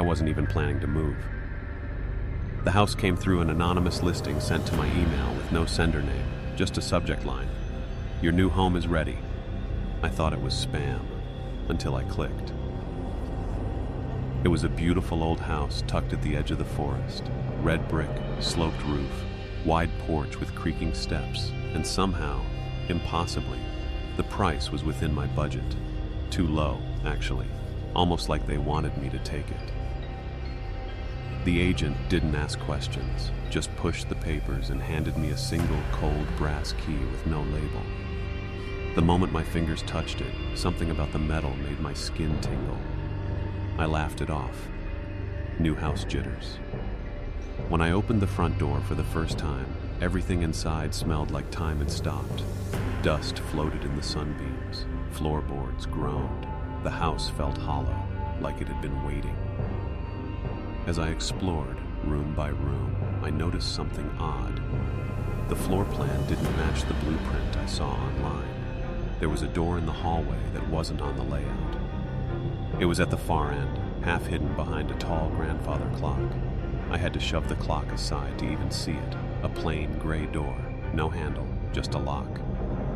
I wasn't even planning to move. The house came through an anonymous listing sent to my email with no sender name, just a subject line. Your new home is ready. I thought it was spam, until I clicked. It was a beautiful old house tucked at the edge of the forest. Red brick, sloped roof, wide porch with creaking steps, and somehow, impossibly, the price was within my budget. Too low, actually, almost like they wanted me to take it. The agent didn't ask questions, just pushed the papers and handed me a single cold brass key with no label. The moment my fingers touched it, something about the metal made my skin tingle. I laughed it off. New house jitters. When I opened the front door for the first time, everything inside smelled like time had stopped. Dust floated in the sunbeams. Floorboards groaned. The house felt hollow, like it had been waiting. As I explored, room by room, I noticed something odd. The floor plan didn't match the blueprint I saw online. There was a door in the hallway that wasn't on the layout. It was at the far end, half hidden behind a tall grandfather clock. I had to shove the clock aside to even see it. A plain gray door, no handle, just a lock.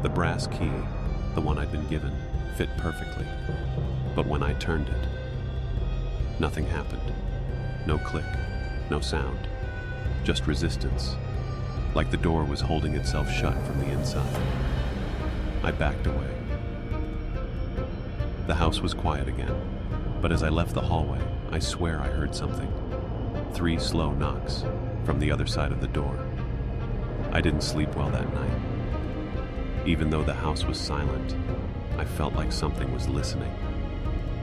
The brass key, the one I'd been given, fit perfectly. But when I turned it, nothing happened. No click, no sound, just resistance, like the door was holding itself shut from the inside. I backed away. The house was quiet again, but as I left the hallway, I swear I heard something. 3 slow knocks from the other side of the door. I didn't sleep well that night. Even though the house was silent, I felt like something was listening.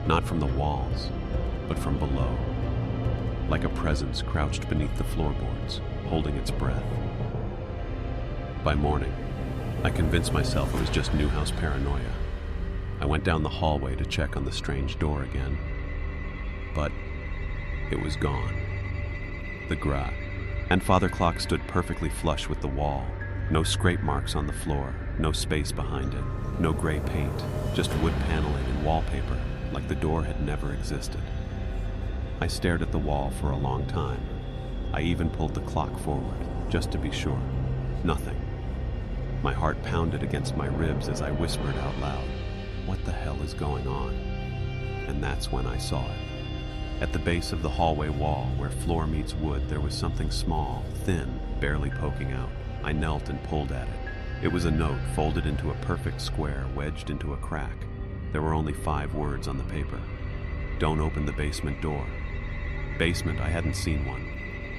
Not from the walls, but from below. Like a presence crouched beneath the floorboards, holding its breath. By morning, I convinced myself it was just new house paranoia. I went down the hallway to check on the strange door again, but it was gone. The grandfather clock stood perfectly flush with the wall. No scrape marks on the floor, no space behind it, no gray paint, just wood paneling and wallpaper, like the door had never existed. I stared at the wall for a long time. I even pulled the clock forward, just to be sure. Nothing. My heart pounded against my ribs as I whispered out loud, "What the hell is going on?" And that's when I saw it. At the base of the hallway wall, where floor meets wood, there was something small, thin, barely poking out. I knelt and pulled at it. It was a note folded into a perfect square, wedged into a crack. There were only 5 words on the paper. "Don't open the basement door." Basement, I hadn't seen one.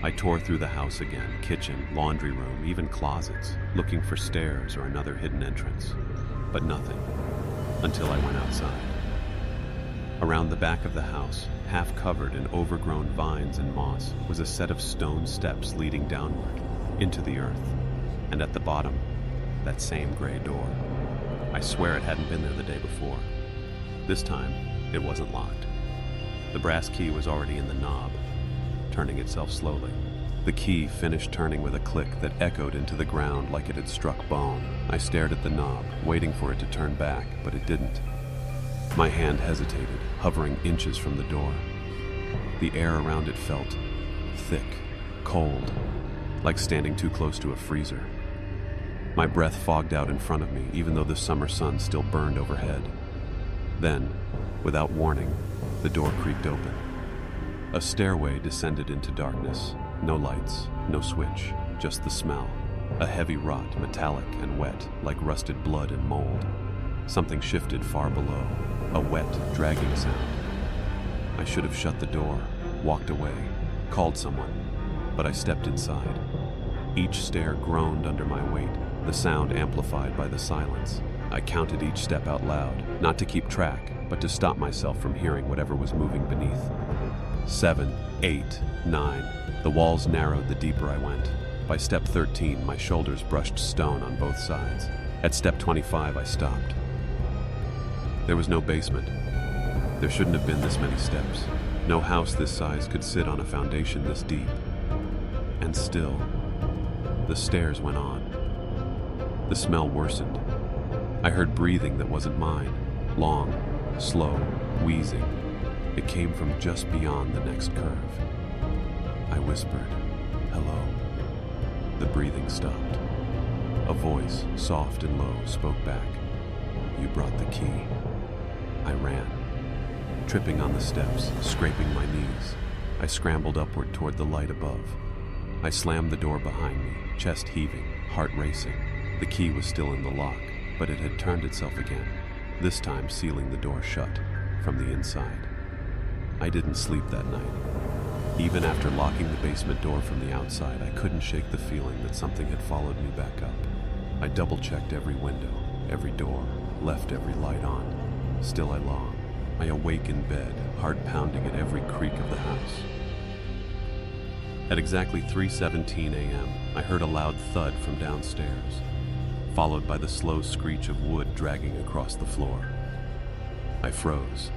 I tore through the house again, kitchen, laundry room, even closets, looking for stairs or another hidden entrance. But nothing, until I went outside. Around the back of the house, half covered in overgrown vines and moss, was a set of stone steps leading downward, into the earth. And at the bottom, that same gray door. I swear it hadn't been there the day before. This time, it wasn't locked. The brass key was already in the knob, turning itself slowly. The key finished turning with a click that echoed into the ground like it had struck bone. I stared at the knob, waiting for it to turn back, but it didn't. My hand hesitated, hovering inches from the door. The air around it felt thick, cold, like standing too close to a freezer. My breath fogged out in front of me, even though the summer sun still burned overhead. Then, without warning, the door creaked open. A stairway descended into darkness. No lights, no switch, just the smell. A heavy rot, metallic and wet, like rusted blood and mold. Something shifted far below, a wet, dragging sound. I should have shut the door, walked away, called someone, but I stepped inside. Each stair groaned under my weight, the sound amplified by the silence. I counted each step out loud, not to keep track, but to stop myself from hearing whatever was moving beneath. 7, 8, 9. The walls narrowed the deeper I went. By step 13, my shoulders brushed stone on both sides. At step 25, I stopped. There was no basement. There shouldn't have been this many steps. No house this size could sit on a foundation this deep. And still, the stairs went on. The smell worsened. I heard breathing that wasn't mine. Long, slow, wheezing. It came from just beyond the next curve. I whispered, "Hello." The breathing stopped. A voice, soft and low, spoke back. "You brought the key." I ran, tripping on the steps, scraping my knees. I scrambled upward toward the light above. I slammed the door behind me, chest heaving, heart racing. The key was still in the lock, but it had turned itself again, this time sealing the door shut from the inside. I didn't sleep that night. Even after locking the basement door from the outside, I couldn't shake the feeling that something had followed me back up. I double-checked every window, every door, left every light on. Still I longed. I awake in bed, heart pounding at every creak of the house. At exactly 3:17 a.m., I heard a loud thud from downstairs, followed by the slow screech of wood dragging across the floor. I froze.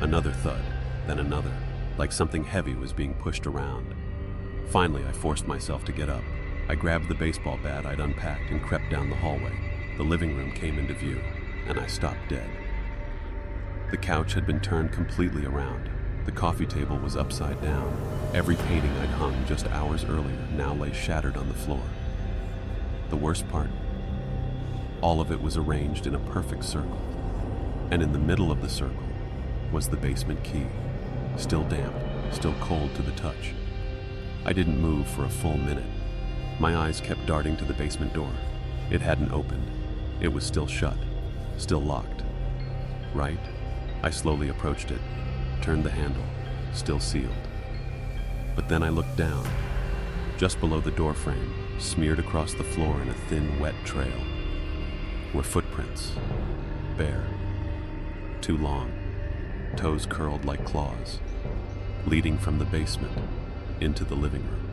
Another thud, then another, like something heavy was being pushed around. Finally, I forced myself to get up. I grabbed the baseball bat I'd unpacked and crept down the hallway. The living room came into view, and I stopped dead. The couch had been turned completely around. The coffee table was upside down. Every painting I'd hung just hours earlier now lay shattered on the floor. The worst part? All of it was arranged in a perfect circle. And in the middle of the circle was the basement key, still damp, still cold to the touch. I didn't move for a full minute. My eyes kept darting to the basement door. It hadn't opened. It was still shut, still locked. Right? I slowly approached it, turned the handle, still sealed. But then I looked down. Just below the doorframe, smeared across the floor in a thin, wet trail, were footprints, bare, too long, toes curled like claws, leading from the basement into the living room.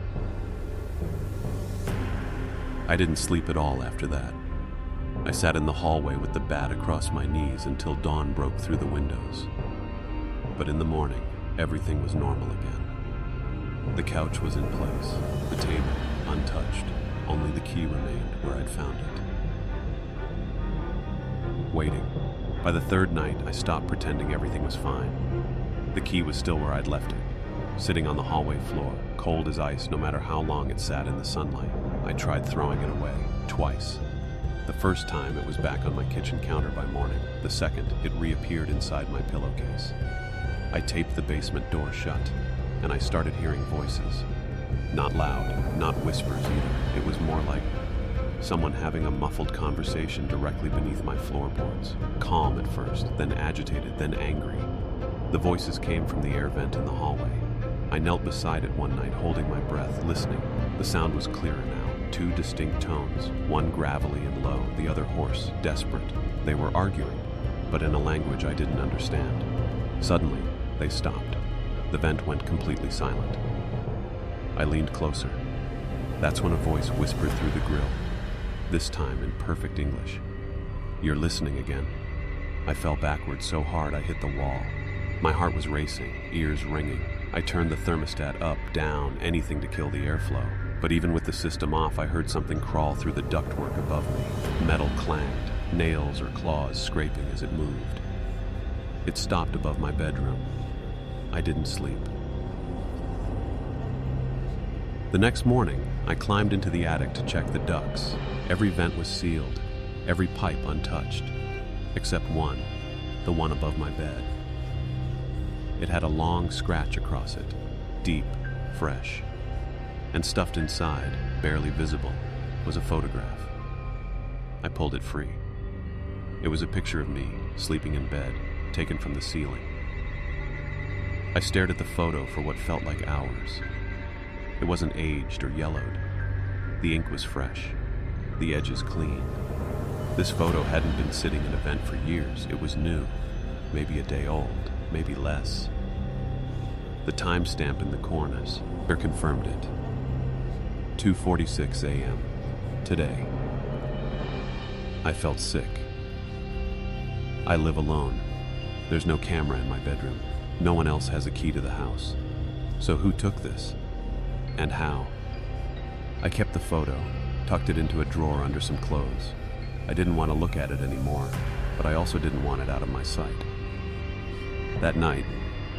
I didn't sleep at all after that. I sat in the hallway with the bat across my knees until dawn broke through the windows. But in the morning, everything was normal again. The couch was in place, the table untouched. Only the key remained where I'd found it. Waiting. By the third night, I stopped pretending everything was fine. The key was still where I'd left it, sitting on the hallway floor, cold as ice no matter how long it sat in the sunlight. I tried throwing it away, twice. The first time, it was back on my kitchen counter by morning. The second, it reappeared inside my pillowcase. I taped the basement door shut, and I started hearing voices. Not loud, not whispers either. It was more like someone having a muffled conversation directly beneath my floorboards. Calm at first, then agitated, then angry. The voices came from the air vent in the hallway. I knelt beside it one night, holding my breath, listening. The sound was clearer now. Two distinct tones, one gravelly and low, the other hoarse, desperate. They were arguing, but in a language I didn't understand. Suddenly, they stopped. The vent went completely silent. I leaned closer. That's when a voice whispered through the grill, this time in perfect English. "You're listening again." I fell backward so hard I hit the wall. My heart was racing, ears ringing. I turned the thermostat up, down, anything to kill the airflow. But even with the system off, I heard something crawl through the ductwork above me. Metal clanged, nails or claws scraping as it moved. It stopped above my bedroom. I didn't sleep. The next morning, I climbed into the attic to check the ducts. Every vent was sealed, every pipe untouched, except one, the one above my bed. It had a long scratch across it, deep, fresh. And stuffed inside, barely visible, was a photograph. I pulled it free. It was a picture of me, sleeping in bed, taken from the ceiling. I stared at the photo for what felt like hours. It wasn't aged or yellowed. The ink was fresh, the edges clean. This photo hadn't been sitting in a vent for years. It was new, maybe a day old, maybe less. The timestamp in the corners confirmed it. 2:46 a.m. today. I felt sick. I live alone. There's no camera in my bedroom. No one else has a key to the house. So who took this? And how? I kept the photo, tucked it into a drawer under some clothes. I didn't want to look at it anymore, but I also didn't want it out of my sight. That night,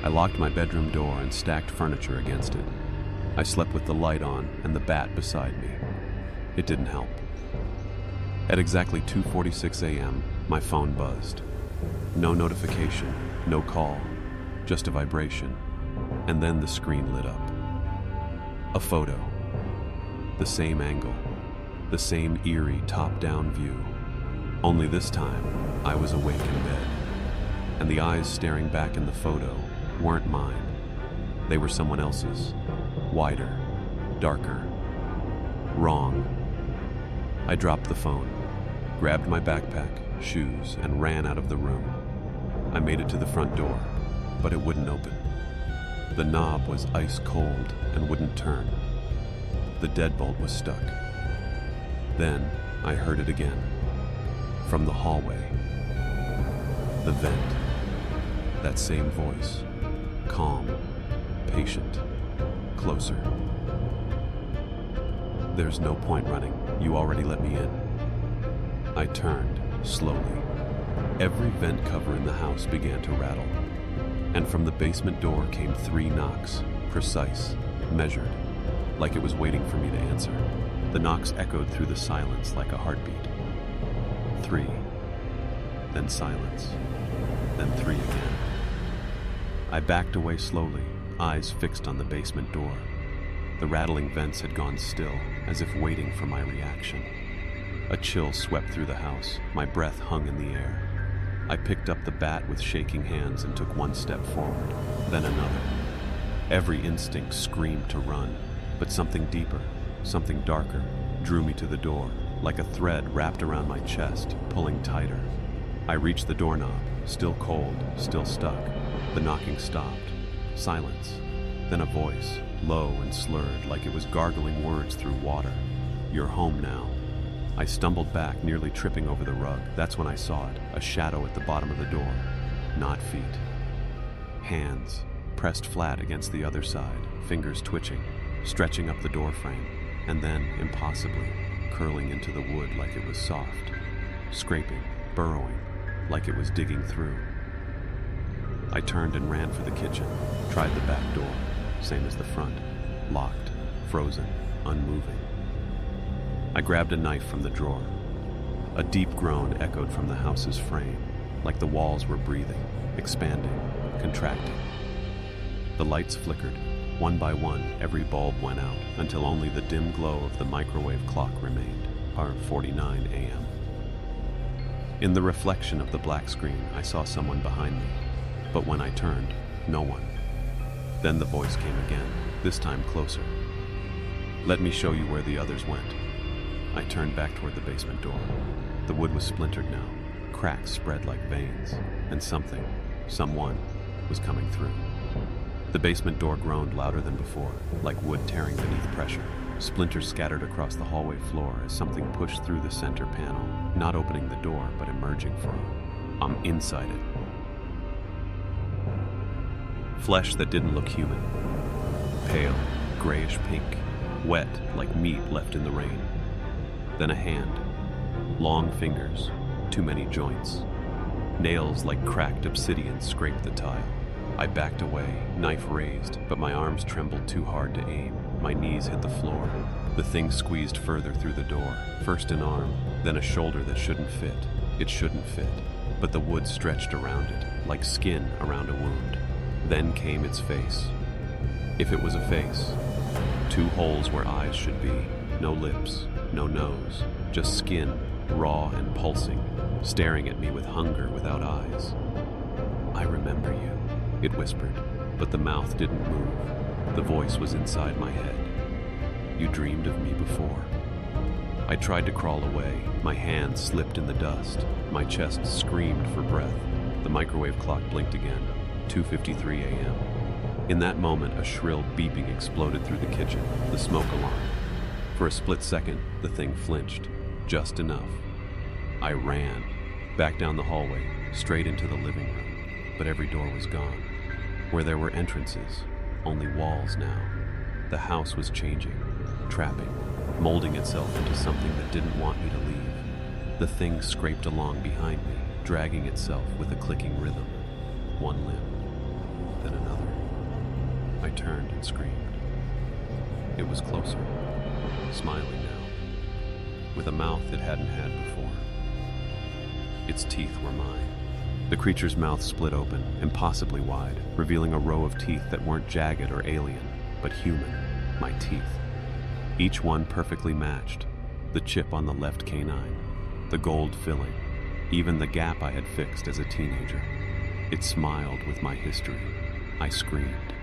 I locked my bedroom door and stacked furniture against it. I slept with the light on and the bat beside me. It didn't help. At exactly 2:46 a.m., my phone buzzed. No notification, no call, just a vibration, and then the screen lit up. A photo. The same angle, the same eerie top-down view. Only this time, I was awake in bed, and the eyes staring back in the photo weren't mine. They were someone else's. Wider, darker, wrong. I dropped the phone, grabbed my backpack, shoes, and ran out of the room. I made it to the front door, but it wouldn't open. The knob was ice cold and wouldn't turn. The deadbolt was stuck. Then I heard it again. From the hallway. The vent. That same voice. Calm, patient, closer. There's no point running. You already let me in. I turned, slowly. Every vent cover in the house began to rattle. And from the basement door came 3 knocks, precise, measured, like it was waiting for me to answer. The knocks echoed through the silence like a heartbeat. 3, then silence, then 3 again. I backed away slowly, eyes fixed on the basement door. The rattling vents had gone still, as if waiting for my reaction. A chill swept through the house. My breath hung in the air. I picked up the bat with shaking hands and took 1 step forward, then another. Every instinct screamed to run, but something deeper, something darker, drew me to the door, like a thread wrapped around my chest, pulling tighter. I reached the doorknob, still cold, still stuck. The knocking stopped. Silence. Then a voice, low and slurred, like it was gargling words through water. "You're home now." I stumbled back, nearly tripping over the rug. That's when I saw it, a shadow at the bottom of the door. Not feet. Hands, pressed flat against the other side, fingers twitching, stretching up the door frame, and then, impossibly, curling into the wood like it was soft, scraping, burrowing, like it was digging through. I turned and ran for the kitchen, tried the back door, same as the front, locked, frozen, unmoving. I grabbed a knife from the drawer. A deep groan echoed from the house's frame, like the walls were breathing, expanding, contracting. The lights flickered. One by one, every bulb went out, until only the dim glow of the microwave clock remained, 49 a.m. In the reflection of the black screen, I saw someone behind me, but when I turned, no one. Then the voice came again, this time closer. "Let me show you where the others went." I turned back toward the basement door. The wood was splintered now, cracks spread like veins, and someone, was coming through. The basement door groaned louder than before, like wood tearing beneath pressure. Splinters scattered across the hallway floor as something pushed through the center panel, not opening the door, but emerging from. I'm inside it. Flesh that didn't look human. Pale, grayish pink, wet like meat left in the rain. Then a hand. Long fingers, too many joints. Nails like cracked obsidian scraped the tile. I backed away, knife raised, but my arms trembled too hard to aim. My knees hit the floor. The thing squeezed further through the door. First an arm, then a shoulder that shouldn't fit. It shouldn't fit, but the wood stretched around it, like skin around a wound. Then came its face. If it was a face, 2 holes where eyes should be, no lips, no nose, just skin, raw and pulsing, staring at me with hunger without eyes. "I remember you," it whispered, but the mouth didn't move. The voice was inside my head. "You dreamed of me before." I tried to crawl away. My hands slipped in the dust. My chest screamed for breath. The microwave clock blinked again, 2:53 a.m. In that moment, a shrill beeping exploded through the kitchen, the smoke alarm. For a split second, the thing flinched, just enough. I ran, back down the hallway, straight into the living room, but every door was gone. Where there were entrances, only walls now. The house was changing, trapping, molding itself into something that didn't want me to leave. The thing scraped along behind me, dragging itself with a clicking rhythm. One limb, then another. I turned and screamed. It was closer, smiling now, with a mouth it hadn't had before. Its teeth were mine. The creature's mouth split open, impossibly wide, revealing a row of teeth that weren't jagged or alien, but human, my teeth. Each one perfectly matched, the chip on the left canine, the gold filling, even the gap I had fixed as a teenager. It smiled with my history. I screamed.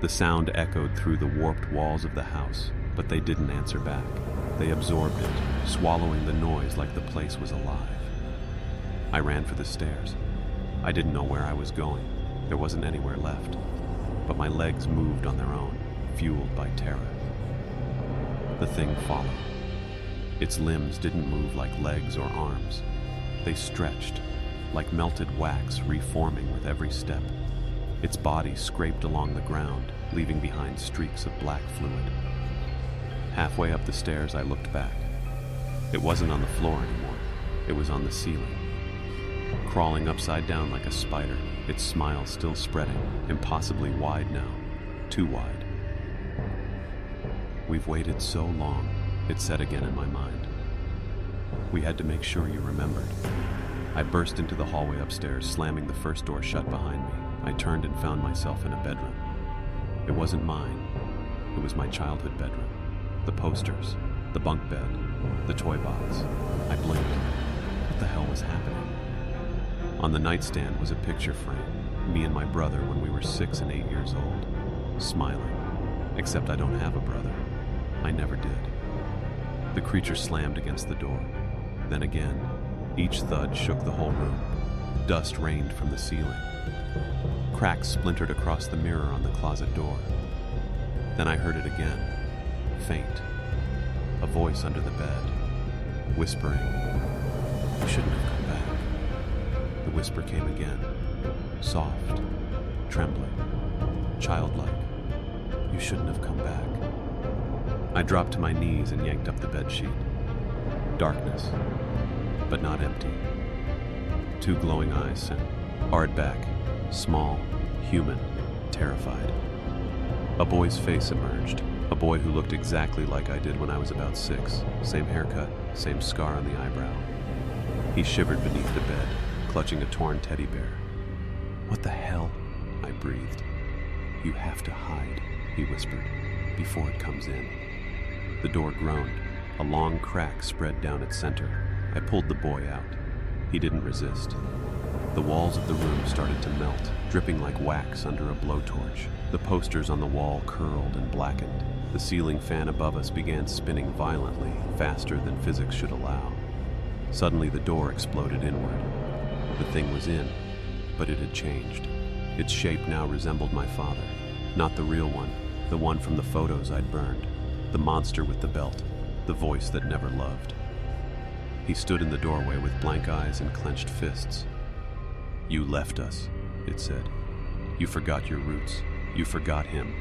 The sound echoed through the warped walls of the house, but they didn't answer back. They absorbed it, swallowing the noise like the place was alive. I ran for the stairs. I didn't know where I was going. There wasn't anywhere left. But my legs moved on their own, fueled by terror. The thing followed. Its limbs didn't move like legs or arms. They stretched, like melted wax reforming with every step. Its body scraped along the ground, leaving behind streaks of black fluid. Halfway up the stairs, I looked back. It wasn't on the floor anymore. It was on the ceiling. Crawling upside down like a spider, its smile still spreading, impossibly wide now, too wide. "We've waited so long," it said again in my mind. "We had to make sure you remembered." I burst into the hallway upstairs, slamming the first door shut behind me. I turned and found myself in a bedroom. It wasn't mine. It was my childhood bedroom. The posters, the bunk bed, the toy box. I blinked. What the hell was happening? On the nightstand was a picture frame, me and my brother when we were 6 and 8 years old, smiling. Except I don't have a brother. I never did. The creature slammed against the door. Then again, each thud shook the whole room. Dust rained from the ceiling. Cracks splintered across the mirror on the closet door. Then I heard it again, faint. A voice under the bed, whispering, "You shouldn't have come back." The whisper came again, soft, trembling, childlike. "You shouldn't have come back." I dropped to my knees and yanked up the bedsheet. Darkness, but not empty. Two glowing eyes sent hard back, small, human, terrified. A boy's face emerged, a boy who looked exactly like I did when I was about 6, same haircut, same scar on the eyebrow. He shivered beneath the bed, clutching a torn teddy bear. "What the hell?" I breathed. "You have to hide," he whispered, "before it comes in." The door groaned. A long crack spread down its center. I pulled the boy out. He didn't resist. The walls of the room started to melt, dripping like wax under a blowtorch. The posters on the wall curled and blackened. The ceiling fan above us began spinning violently, faster than physics should allow. Suddenly the door exploded inward. The thing was in, but it had changed. Its shape now resembled my father. Not the real one, the one from the photos I'd burned. The monster with the belt, the voice that never loved. He stood in the doorway with blank eyes and clenched fists. "You left us," it said. "You forgot your roots. You forgot him."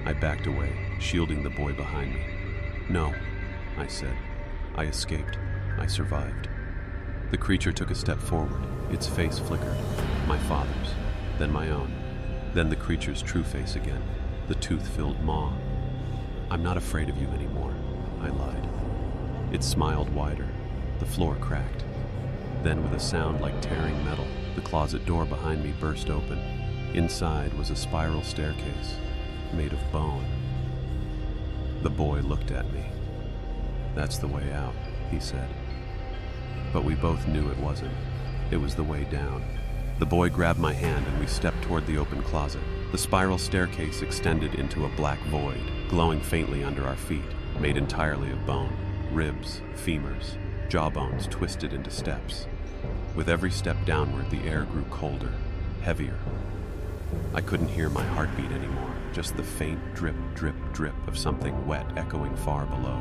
I backed away, shielding the boy behind me. "No," I said. "I escaped. I survived." The creature took a step forward. Its face flickered. My father's, then my own, then the creature's true face again, the tooth-filled maw. "I'm not afraid of you anymore," I lied. It smiled wider. The floor cracked. Then, with a sound like tearing metal, the closet door behind me burst open. Inside was a spiral staircase, made of bone. The boy looked at me. "That's the way out," he said. But we both knew it wasn't. It was the way down. The boy grabbed my hand and we stepped toward the open closet. The spiral staircase extended into a black void, glowing faintly under our feet, made entirely of bone, ribs, femurs, jawbones twisted into steps. With every step downward, the air grew colder, heavier. I couldn't hear my heartbeat anymore, just the faint drip, drip, drip of something wet echoing far below.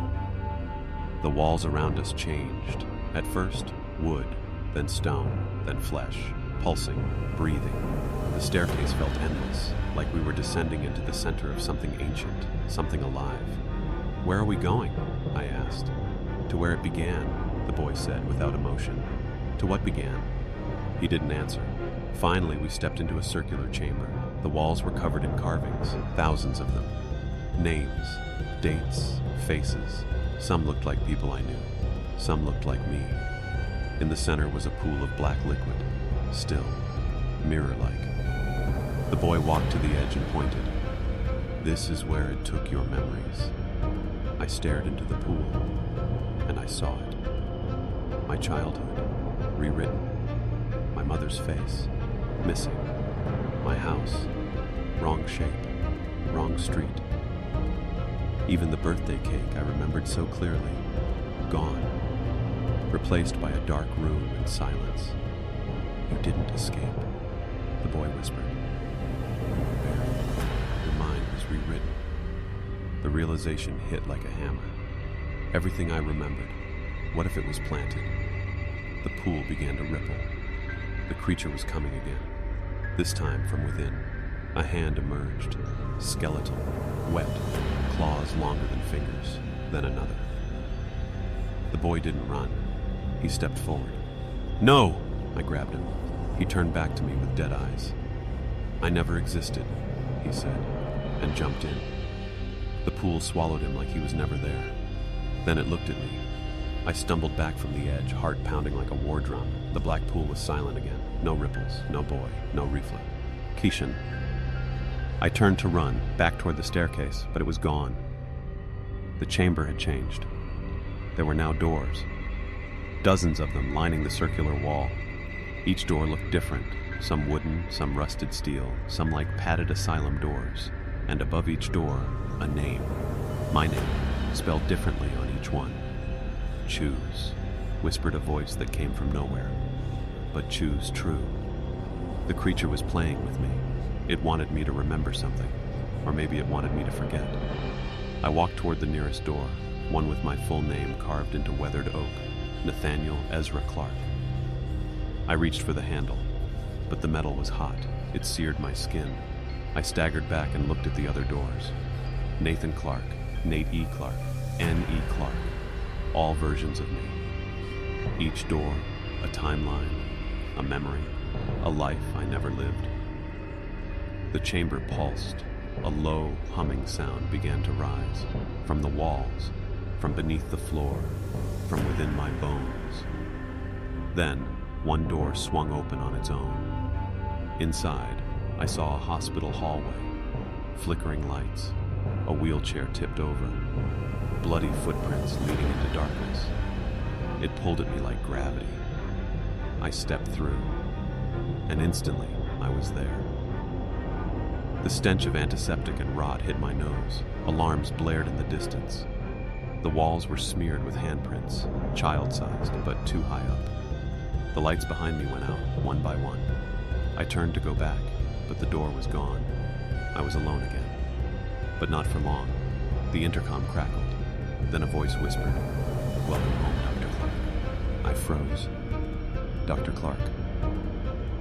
The walls around us changed. At first, wood, then stone, then flesh, pulsing, breathing. The staircase felt endless, like we were descending into the center of something ancient, something alive. "Where are we going?" I asked. "To where it began," the boy said without emotion. "To what began?" He didn't answer. Finally, we stepped into a circular chamber. The walls were covered in carvings, thousands of them. Names, dates, faces. Some looked like people I knew. Some looked like me. In the center was a pool of black liquid, still, mirror-like. The boy walked to the edge and pointed. "This is where it took your memories." I stared into the pool, and I saw it. My childhood, rewritten. My mother's face, missing. My house, wrong shape, wrong street. Even the birthday cake I remembered so clearly, gone. Replaced by a dark room and silence. "You didn't escape," the boy whispered. "You were buried. Your mind was rewritten." The realization hit like a hammer. Everything I remembered, what if it was planted? The pool began to ripple. The creature was coming again. This time from within. A hand emerged, skeletal, wet, claws longer than fingers, then another. The boy didn't run. He stepped forward. "No!" I grabbed him. He turned back to me with dead eyes. "I never existed," he said, and jumped in. The pool swallowed him like he was never there. Then it looked at me. I stumbled back from the edge, heart pounding like a war drum. The black pool was silent again. No ripples, no boy, no reflex. "Keishan." I turned to run, back toward the staircase, but it was gone. The chamber had changed. There were now doors. Dozens of them lining the circular wall. Each door looked different, some wooden, some rusted steel, some like padded asylum doors. And above each door, a name. My name, spelled differently on each one. "Choose," whispered a voice that came from nowhere. "But choose true." The creature was playing with me. It wanted me to remember something, or maybe it wanted me to forget. I walked toward the nearest door, one with my full name carved into weathered oak, Nathaniel Ezra Clark. I reached for the handle, but the metal was hot. It seared my skin. I staggered back and looked at the other doors. Nathan Clark, Nate E. Clark, N. E. Clark. All versions of me. Each door, a timeline, a memory, a life I never lived. The chamber pulsed. A low, humming sound began to rise. From the walls, from beneath the floor, from within my bones. Then, one door swung open on its own. Inside, I saw a hospital hallway. Flickering lights. A wheelchair tipped over. Bloody footprints leading into darkness. It pulled at me like gravity. I stepped through, and instantly I was there. The stench of antiseptic and rot hit my nose. Alarms blared in the distance. The walls were smeared with handprints, child-sized but too high up. The lights behind me went out, one by one. I turned to go back, but the door was gone. I was alone again. But not for long. The intercom crackled. Then a voice whispered, "Welcome home, Dr. Clark." I froze. Dr. Clark.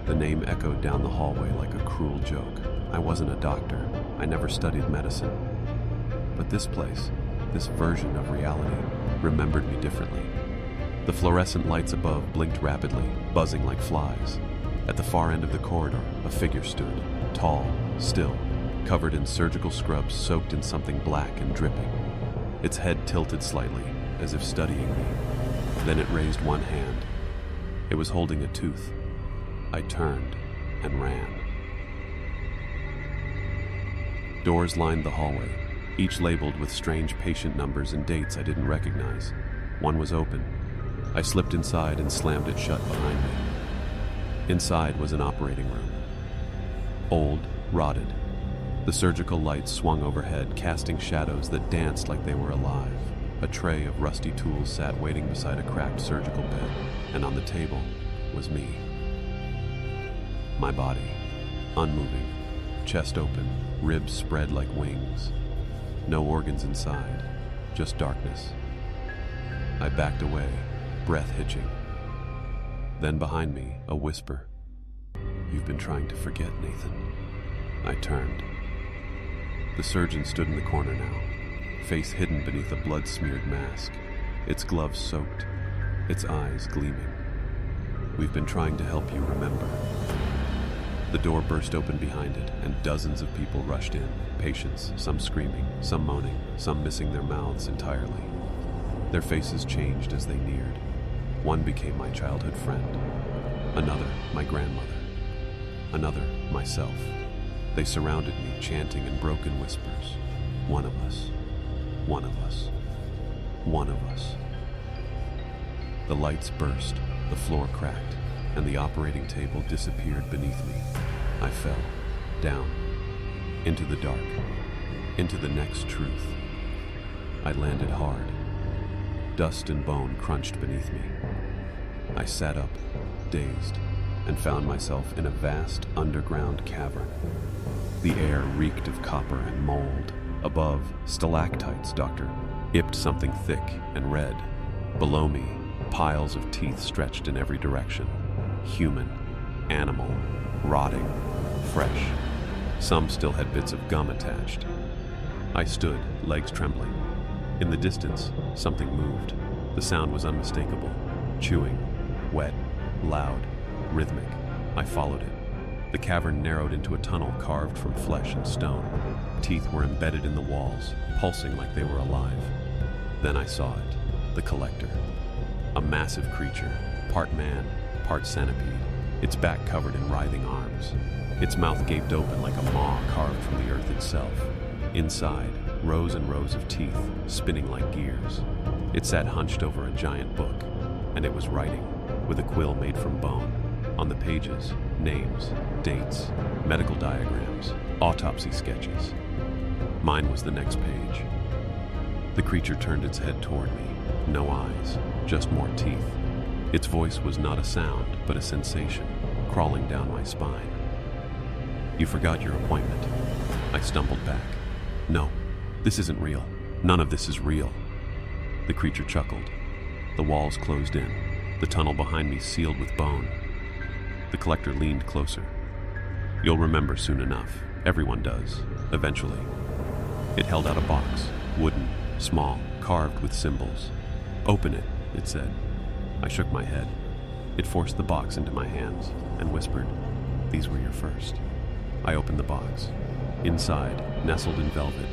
The name echoed down the hallway like a cruel joke. I wasn't a doctor. I never studied medicine. But this place, this version of reality, remembered me differently. The fluorescent lights above blinked rapidly, buzzing like flies. At the far end of the corridor, a figure stood, tall, still, covered in surgical scrubs soaked in something black and dripping. Its head tilted slightly, as if studying me. Then it raised one hand. It was holding a tooth. I turned and ran. Doors lined the hallway, each labeled with strange patient numbers and dates I didn't recognize. One was open. I slipped inside and slammed it shut behind me. Inside was an operating room. Old, rotted. The surgical lights swung overhead, casting shadows that danced like they were alive. A tray of rusty tools sat waiting beside a cracked surgical bed, and on the table was me. My body, unmoving, chest open, ribs spread like wings. No organs inside, just darkness. I backed away, breath hitching. Then behind me, a whisper. "You've been trying to forget, Nathan." I turned. The surgeon stood in the corner now, face hidden beneath a blood-smeared mask, its gloves soaked, its eyes gleaming. "We've been trying to help you remember." The door burst open behind it, and dozens of people rushed in. Patients, some screaming, some moaning, some missing their mouths entirely. Their faces changed as they neared. One became my childhood friend. Another, my grandmother. Another, myself. They surrounded me, chanting in broken whispers. One of us. One of us. One of us. The lights burst, the floor cracked, and the operating table disappeared beneath me. I fell, down, into the dark, into the next truth. I landed hard. Dust and bone crunched beneath me. I sat up, dazed, and found myself in a vast underground cavern. The air reeked of copper and mold. Above, stalactites, Doctor, ipped something thick and red. Below me, piles of teeth stretched in every direction. Human, animal, rotting, fresh. Some still had bits of gum attached. I stood, legs trembling. In the distance, something moved. The sound was unmistakable. Chewing, wet, loud, rhythmic. I followed it. The cavern narrowed into a tunnel carved from flesh and stone. Teeth were embedded in the walls, pulsing like they were alive. Then I saw it, the Collector. A massive creature, part man, part centipede, its back covered in writhing arms. Its mouth gaped open like a maw carved from the earth itself. Inside, rows and rows of teeth, spinning like gears. It sat hunched over a giant book, and it was writing, with a quill made from bone. On the pages, names, dates, medical diagrams, autopsy sketches. Mine was the next page. The creature turned its head toward me. No eyes, just more teeth. Its voice was not a sound, but a sensation, crawling down my spine. You forgot your appointment. I stumbled back. No, this isn't real. None of this is real. The creature chuckled. The walls closed in, the tunnel behind me sealed with bone. The Collector leaned closer. You'll remember soon enough. Everyone does, eventually. It held out a box, wooden, small, carved with symbols. Open it, it said. I shook my head. It forced the box into my hands and whispered, these were your first. I opened the box. Inside, nestled in velvet,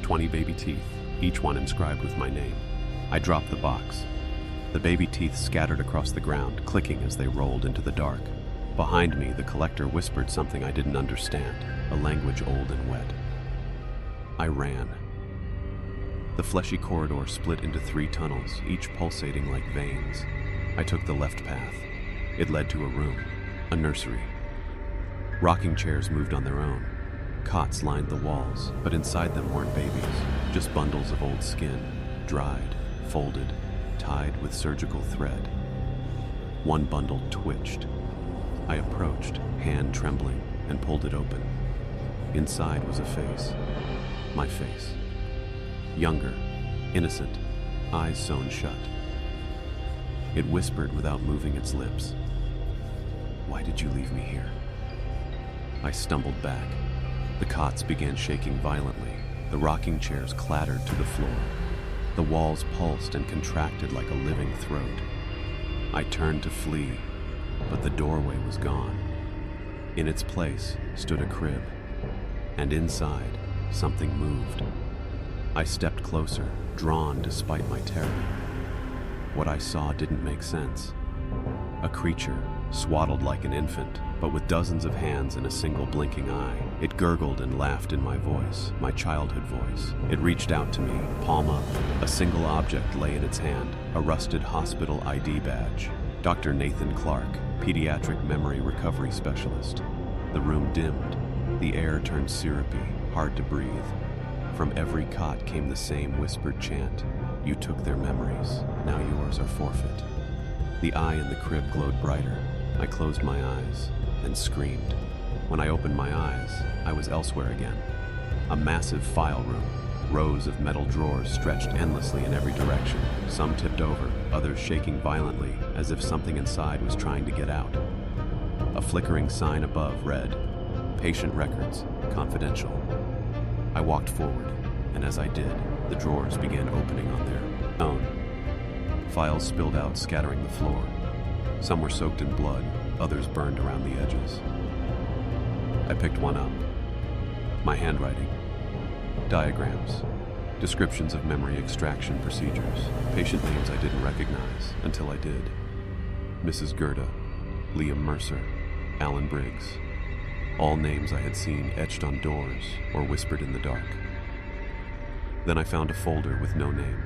20 baby teeth, each one inscribed with my name. I dropped the box. The baby teeth scattered across the ground, clicking as they rolled into the dark. Behind me, the Collector whispered something I didn't understand, a language old and wet. I ran. The fleshy corridor split into 3 tunnels, each pulsating like veins. I took the left path. It led to a room, a nursery. Rocking chairs moved on their own. Cots lined the walls, but inside them weren't babies, just bundles of old skin, dried, folded, tied with surgical thread. One bundle twitched. I approached, hand trembling, and pulled it open. Inside was a face. My face. Younger, innocent, eyes sewn shut. It whispered without moving its lips. Why did you leave me here? I stumbled back. The cots began shaking violently. The rocking chairs clattered to the floor. The walls pulsed and contracted like a living throat. I turned to flee, but the doorway was gone. In its place stood a crib, and inside, something moved. I stepped closer, drawn despite my terror. What I saw didn't make sense. A creature, swaddled like an infant, but with dozens of hands and a single blinking eye. It gurgled and laughed in my voice, my childhood voice. It reached out to me, palm up. A single object lay in its hand, a rusted hospital ID badge. Dr. Nathan Clark, pediatric memory recovery specialist. The room dimmed. The air turned syrupy, hard to breathe. From every cot came the same whispered chant. You took their memories, now yours are forfeit. The eye in the crib glowed brighter. I closed my eyes and screamed. When I opened my eyes, I was elsewhere again. A massive file room. Rows of metal drawers stretched endlessly in every direction, some tipped over, others shaking violently, as if something inside was trying to get out. A flickering sign above read, Patient Records, Confidential. I walked forward, and as I did, the drawers began opening on their own. Files spilled out, scattering the floor. Some were soaked in blood, others burned around the edges. I picked one up. My handwriting. Diagrams. Descriptions of memory extraction procedures. Patient names I didn't recognize until I did. Mrs. Gerda, Liam Mercer, Alan Briggs. All names I had seen etched on doors or whispered in the dark. Then I found a folder with no name,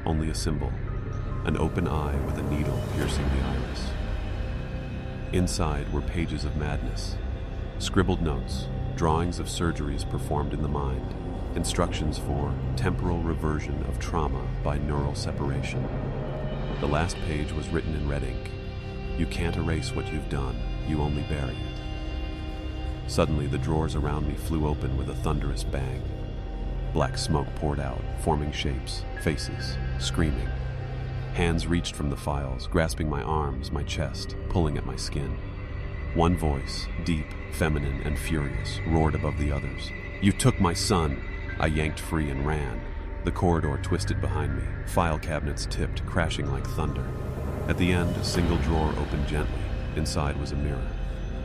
only a symbol, an open eye with a needle piercing the iris. Inside were pages of madness, scribbled notes, drawings of surgeries performed in the mind, instructions for temporal reversion of trauma by neural separation. The last page was written in red ink. You can't erase what you've done, you only bury it. Suddenly, the drawers around me flew open with a thunderous bang. Black smoke poured out, forming shapes, faces, screaming. Hands reached from the files, grasping my arms, my chest, pulling at my skin. One voice, deep, feminine, and furious, roared above the others. "You took my son!" I yanked free and ran. The corridor twisted behind me. File cabinets tipped, crashing like thunder. At the end, a single drawer opened gently. Inside was a mirror.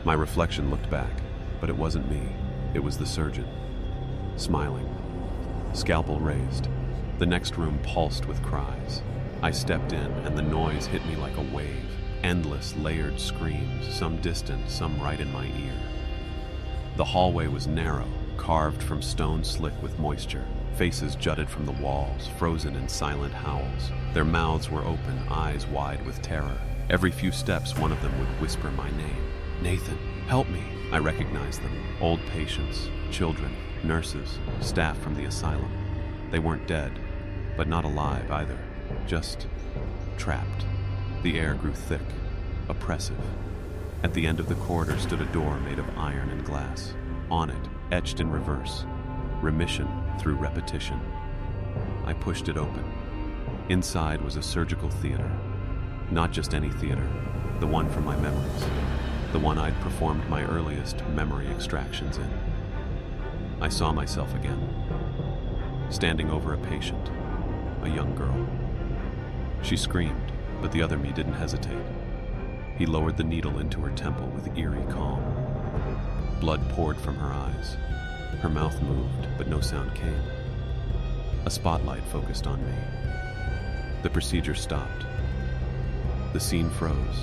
My reflection looked back, but it wasn't me. It was the surgeon. Smiling. Scalpel raised. The next room pulsed with cries. I stepped in, and the noise hit me like a wave. Endless, layered screams, some distant, some right in my ear. The hallway was narrow, carved from stone slick with moisture. Faces jutted from the walls, frozen in silent howls. Their mouths were open, eyes wide with terror. Every few steps, one of them would whisper my name. "Nathan, help me." I recognized them. Old patients, children, nurses, staff from the asylum. They weren't dead, but not alive either. Just trapped. The air grew thick, oppressive. At the end of the corridor stood a door made of iron and glass. On it, etched in reverse, remission through repetition. I pushed it open. Inside was a surgical theater. Not just any theater, the one from my memories. The one I'd performed my earliest memory extractions in. I saw myself again, standing over a patient, a young girl. She screamed, but the other me didn't hesitate. He lowered the needle into her temple with eerie calm. Blood poured from her eyes. Her mouth moved, but no sound came. A spotlight focused on me. The procedure stopped. The scene froze,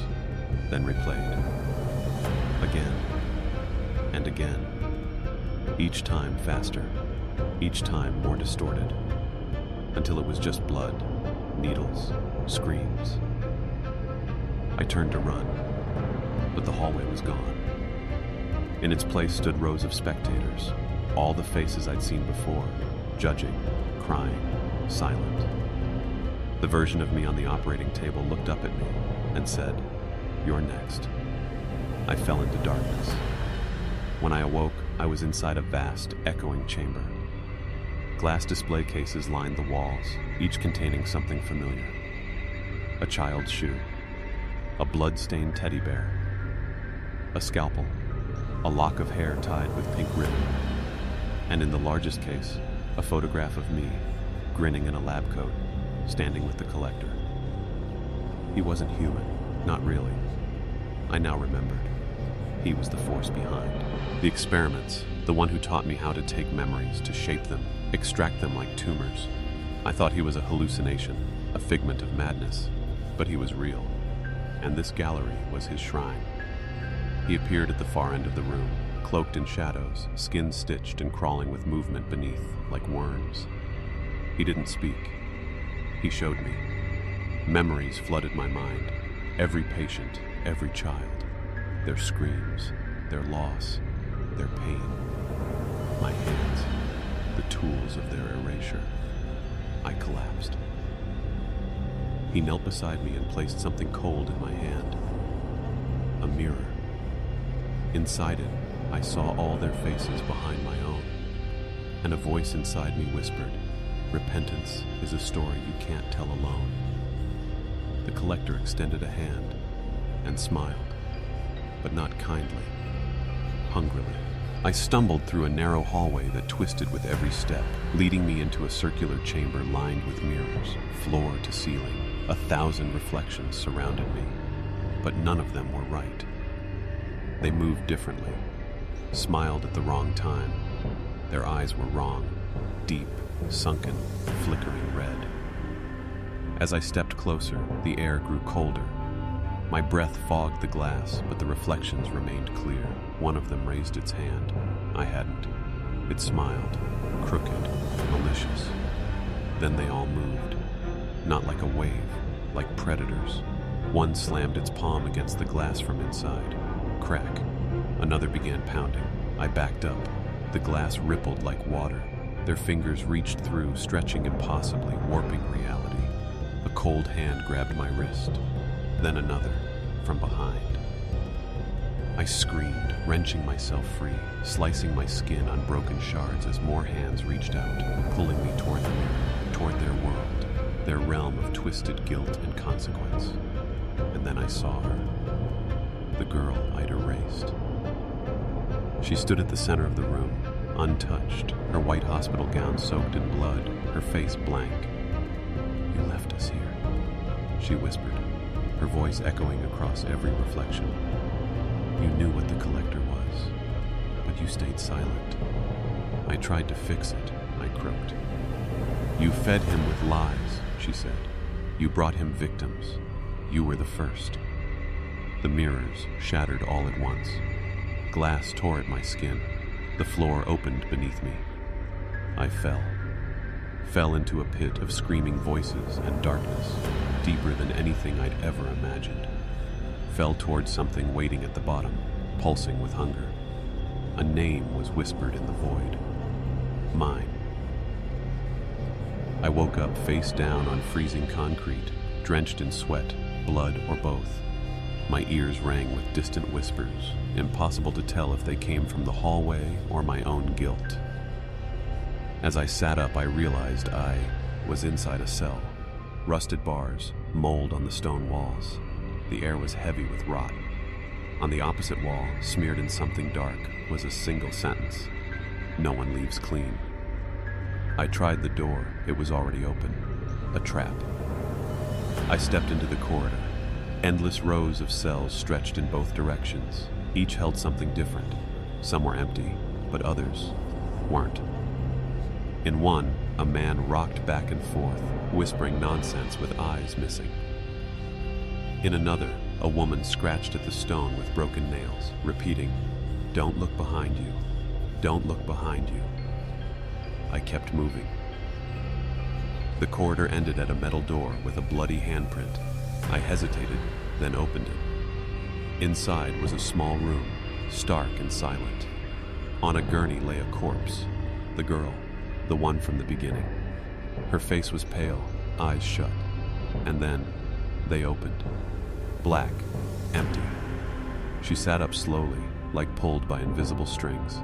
then replayed. Again and again. Each time faster, each time more distorted, until it was just blood, needles, screams. I turned to run, but the hallway was gone. In its place stood rows of spectators, all the faces I'd seen before, judging, crying, silent. The version of me on the operating table looked up at me and said, "You're next." I fell into darkness. When I awoke, I was inside a vast, echoing chamber. Glass display cases lined the walls, each containing something familiar. A child's shoe, a blood-stained teddy bear, a scalpel, a lock of hair tied with pink ribbon, and in the largest case, a photograph of me, grinning in a lab coat, standing with the collector. He wasn't human, not really. I now remembered. He was the force behind. The experiments, the one who taught me how to take memories, to shape them, extract them like tumors. I thought he was a hallucination, a figment of madness, but he was real, and this gallery was his shrine. He appeared at the far end of the room, cloaked in shadows, skin stitched and crawling with movement beneath, like worms. He didn't speak. He showed me. Memories flooded my mind. Every patient, every child. Their screams, their loss, their pain. My hands, the tools of their erasure. I collapsed. He knelt beside me and placed something cold in my hand. A mirror. Inside it, I saw all their faces behind my own. And a voice inside me whispered, "Repentance is a story you can't tell alone." The collector extended a hand and smiled, but not kindly, hungrily. I stumbled through a narrow hallway that twisted with every step, leading me into a circular chamber lined with mirrors, floor to ceiling. 1,000 reflections surrounded me, but none of them were right. They moved differently, smiled at the wrong time. Their eyes were wrong, deep, sunken, flickering red. As I stepped closer, the air grew colder. My breath fogged the glass, but the reflections remained clear. One of them raised its hand. I hadn't. It smiled, crooked, malicious. Then they all moved. Not like a wave, like predators. One slammed its palm against the glass from inside. Crack. Another began pounding. I backed up. The glass rippled like water. Their fingers reached through, stretching impossibly, warping reality. A cold hand grabbed my wrist. Then another, from behind. I screamed, wrenching myself free, slicing my skin on broken shards as more hands reached out, pulling me toward the mirror, toward their world, their realm of twisted guilt and consequence. And then I saw her, the girl I'd erased. She stood at the center of the room, untouched, her white hospital gown soaked in blood, her face blank. "You left us here," she whispered, her voice echoing across every reflection. "You knew what the collector was, but you stayed silent." "I tried to fix it," I croaked. "You fed him with lies," she said. "You brought him victims. You were the first." The mirrors shattered all at once. Glass tore at my skin. The floor opened beneath me. I fell into a pit of screaming voices and darkness, deeper than anything I'd ever imagined. Fell towards something waiting at the bottom, pulsing with hunger. A name was whispered in the void. Mine. I woke up face down on freezing concrete, drenched in sweat, blood, or both. My ears rang with distant whispers, impossible to tell if they came from the hallway or my own guilt. As I sat up, I realized I was inside a cell. Rusted bars, mold on the stone walls. The air was heavy with rot. On the opposite wall, smeared in something dark, was a single sentence: "No one leaves clean." I tried the door. It was already open. A trap. I stepped into the corridor. Endless rows of cells stretched in both directions. Each held something different. Some were empty, but others weren't. In one, a man rocked back and forth, whispering nonsense with eyes missing. In another, a woman scratched at the stone with broken nails, repeating, "Don't look behind you. Don't look behind you." I kept moving. The corridor ended at a metal door with a bloody handprint. I hesitated, then opened it. Inside was a small room, stark and silent. On a gurney lay a corpse, the girl, the one from the beginning. Her face was pale, eyes shut, and then they opened. Black, empty. She sat up slowly, like pulled by invisible strings.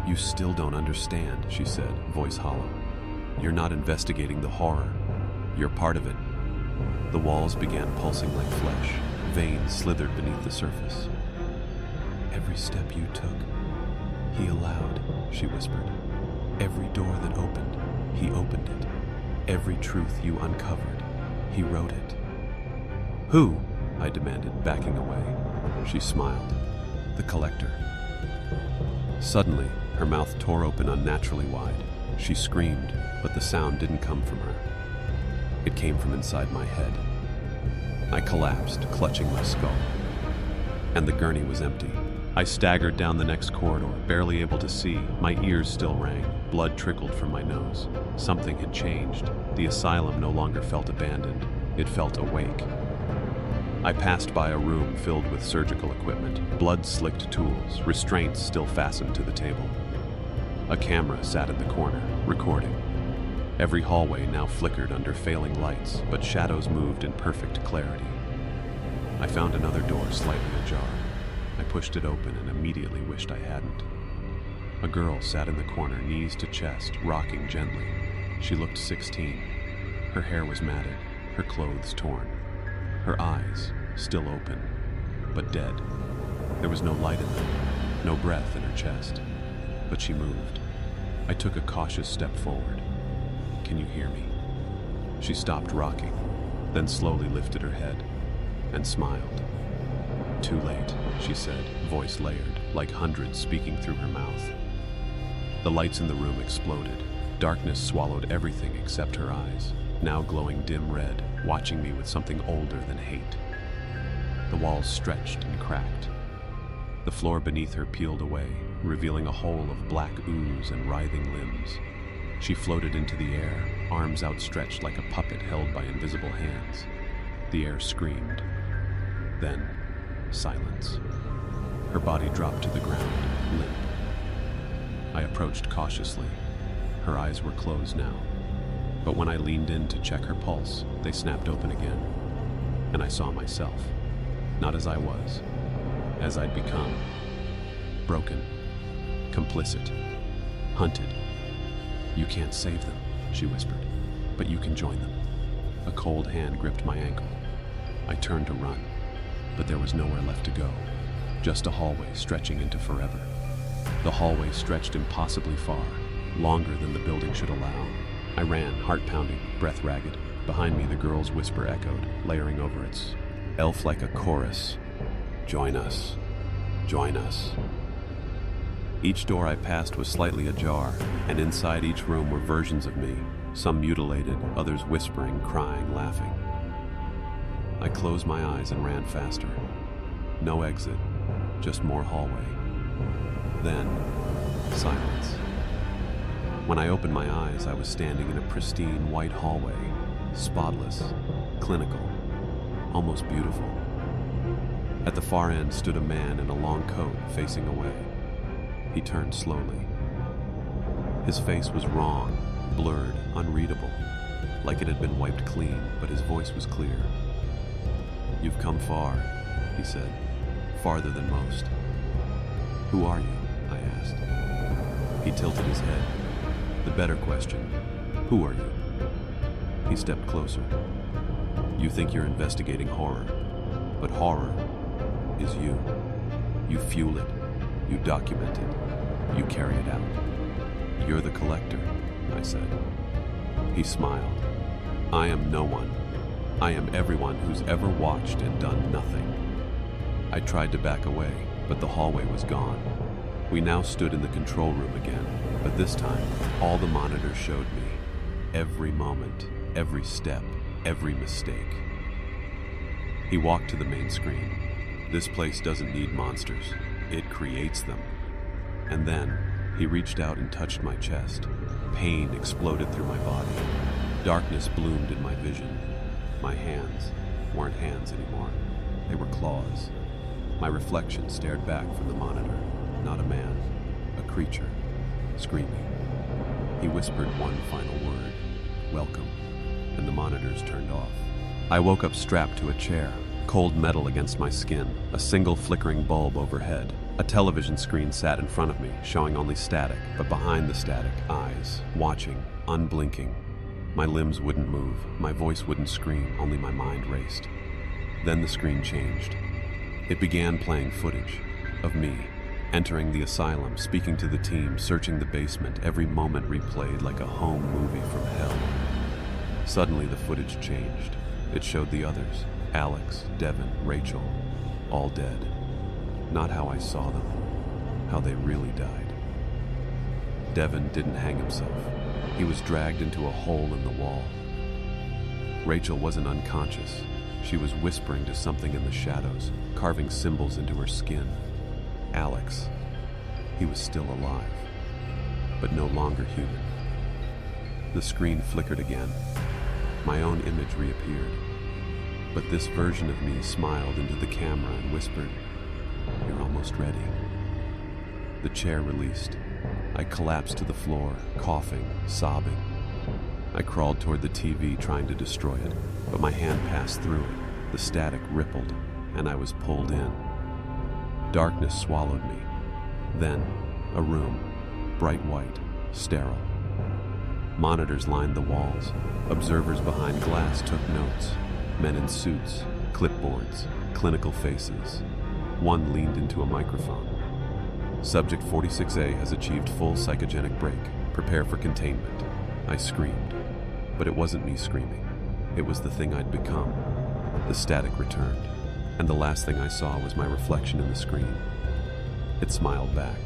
"You still don't understand," she said, voice hollow. "You're not investigating the horror. You're part of it." The walls began pulsing like flesh. Veins slithered beneath the surface. "Every step you took, he allowed," she whispered. "Every door that opened, he opened it. Every truth you uncovered, he wrote it." "Who?" I demanded, backing away. She smiled. "The collector." Suddenly, her mouth tore open unnaturally wide. She screamed, but the sound didn't come from her. It came from inside my head. I collapsed, clutching my skull. And the gurney was empty. I staggered down the next corridor, barely able to see. My ears still rang. Blood trickled from my nose. Something had changed. The asylum no longer felt abandoned. It felt awake. I passed by a room filled with surgical equipment, blood-slicked tools, restraints still fastened to the table. A camera sat in the corner, recording. Every hallway now flickered under failing lights, but shadows moved in perfect clarity. I found another door slightly ajar. I pushed it open and immediately wished I hadn't. A girl sat in the corner, knees to chest, rocking gently. She looked 16. Her hair was matted, her clothes torn. Her eyes, still open, but dead. There was no light in them, no breath in her chest. But she moved. I took a cautious step forward. "Can you hear me?" She stopped rocking, then slowly lifted her head and smiled. "Too late," she said, voice layered. like hundreds speaking through her mouth. The lights in the room exploded. Darkness swallowed everything except her eyes, now glowing dim red, watching me with something older than hate. The walls stretched and cracked. The floor beneath her peeled away, revealing a hole of black ooze and writhing limbs. She floated into the air, arms outstretched like a puppet held by invisible hands. The air screamed. Then, silence. Her body dropped to the ground, limp. I approached cautiously. Her eyes were closed now. But when I leaned in to check her pulse, they snapped open again. And I saw myself. Not as I was, as I'd become. Broken, complicit, hunted. "You can't save them," she whispered, "but you can join them." A cold hand gripped my ankle. I turned to run, but there was nowhere left to go. Just a hallway stretching into forever. The hallway stretched impossibly far, longer than the building should allow. I ran, heart pounding, breath ragged. Behind me, the girl's whisper echoed, layering over its elf like a chorus. "Join us. Join us." Each door I passed was slightly ajar, and inside each room were versions of me, some mutilated, others whispering, crying, laughing. I closed my eyes and ran faster. No exit, just more hallway. Then, silence. When I opened my eyes, I was standing in a pristine white hallway, spotless, clinical, almost beautiful. At the far end stood a man in a long coat, facing away. He turned slowly. His face was wrong, blurred, unreadable, like it had been wiped clean, but his voice was clear. "You've come far," he said, "farther than most." "Who are you?" I asked. He tilted his head. "The better question, who are you?" He stepped closer. "You think you're investigating horror, but horror is you. You fuel it, you document it, you carry it out. You're the collector," I said. He smiled. "I am no one. I am everyone who's ever watched and done nothing." I tried to back away, but the hallway was gone. We now stood in the control room again, but this time, all the monitors showed me. Every moment, every step, every mistake. He walked to the main screen. "This place doesn't need monsters. It creates them." And then, he reached out and touched my chest. Pain exploded through my body. Darkness bloomed in my vision. My hands weren't hands anymore. They were claws. My reflection stared back from the monitor. Not a man, a creature, screaming. He whispered one final word, "Welcome," and the monitors turned off. I woke up strapped to a chair, cold metal against my skin, a single flickering bulb overhead. A television screen sat in front of me, showing only static, but behind the static, eyes, watching, unblinking. My limbs wouldn't move, my voice wouldn't scream, only my mind raced. Then the screen changed. It began playing footage of me, entering the asylum, speaking to the team, searching the basement, every moment replayed like a home movie from hell. Suddenly the footage changed. It showed the others, Alex, Devin, Rachel, all dead. Not how I saw them, how they really died. Devin didn't hang himself. He was dragged into a hole in the wall. Rachel wasn't unconscious. She was whispering to something in the shadows, carving symbols into her skin. Alex, he was still alive, but no longer human. The screen flickered again. My own image reappeared. But this version of me smiled into the camera and whispered, "You're almost ready." The chair released. I collapsed to the floor, coughing, sobbing. I crawled toward the TV, trying to destroy it, but my hand passed through it. The static rippled, and I was pulled in. Darkness swallowed me. Then, a room, bright white, sterile. Monitors lined the walls. Observers behind glass took notes. Men in suits, clipboards, clinical faces. One leaned into a microphone. "Subject 46A has achieved full psychogenic break. Prepare for containment." I screamed. But it wasn't me screaming. It was the thing I'd become. The static returned, and the last thing I saw was my reflection in the screen. It smiled back.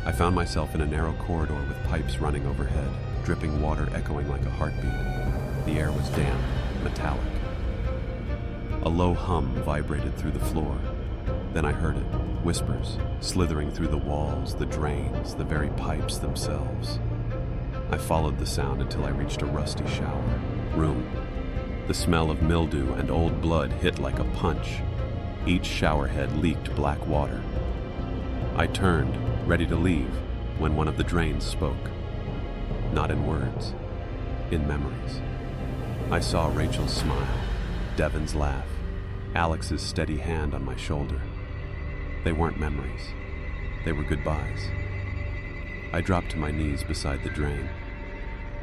I found myself in a narrow corridor with pipes running overhead, dripping water echoing like a heartbeat. The air was damp, metallic. A low hum vibrated through the floor. Then I heard it, whispers, slithering through the walls, the drains, the very pipes themselves. I followed the sound until I reached a rusty shower room. The smell of mildew and old blood hit like a punch. Each shower head leaked black water. I turned, ready to leave, when one of the drains spoke. Not in words, in memories. I saw Rachel's smile, Devin's laugh, Alex's steady hand on my shoulder. They weren't memories. They were goodbyes. I dropped to my knees beside the drain.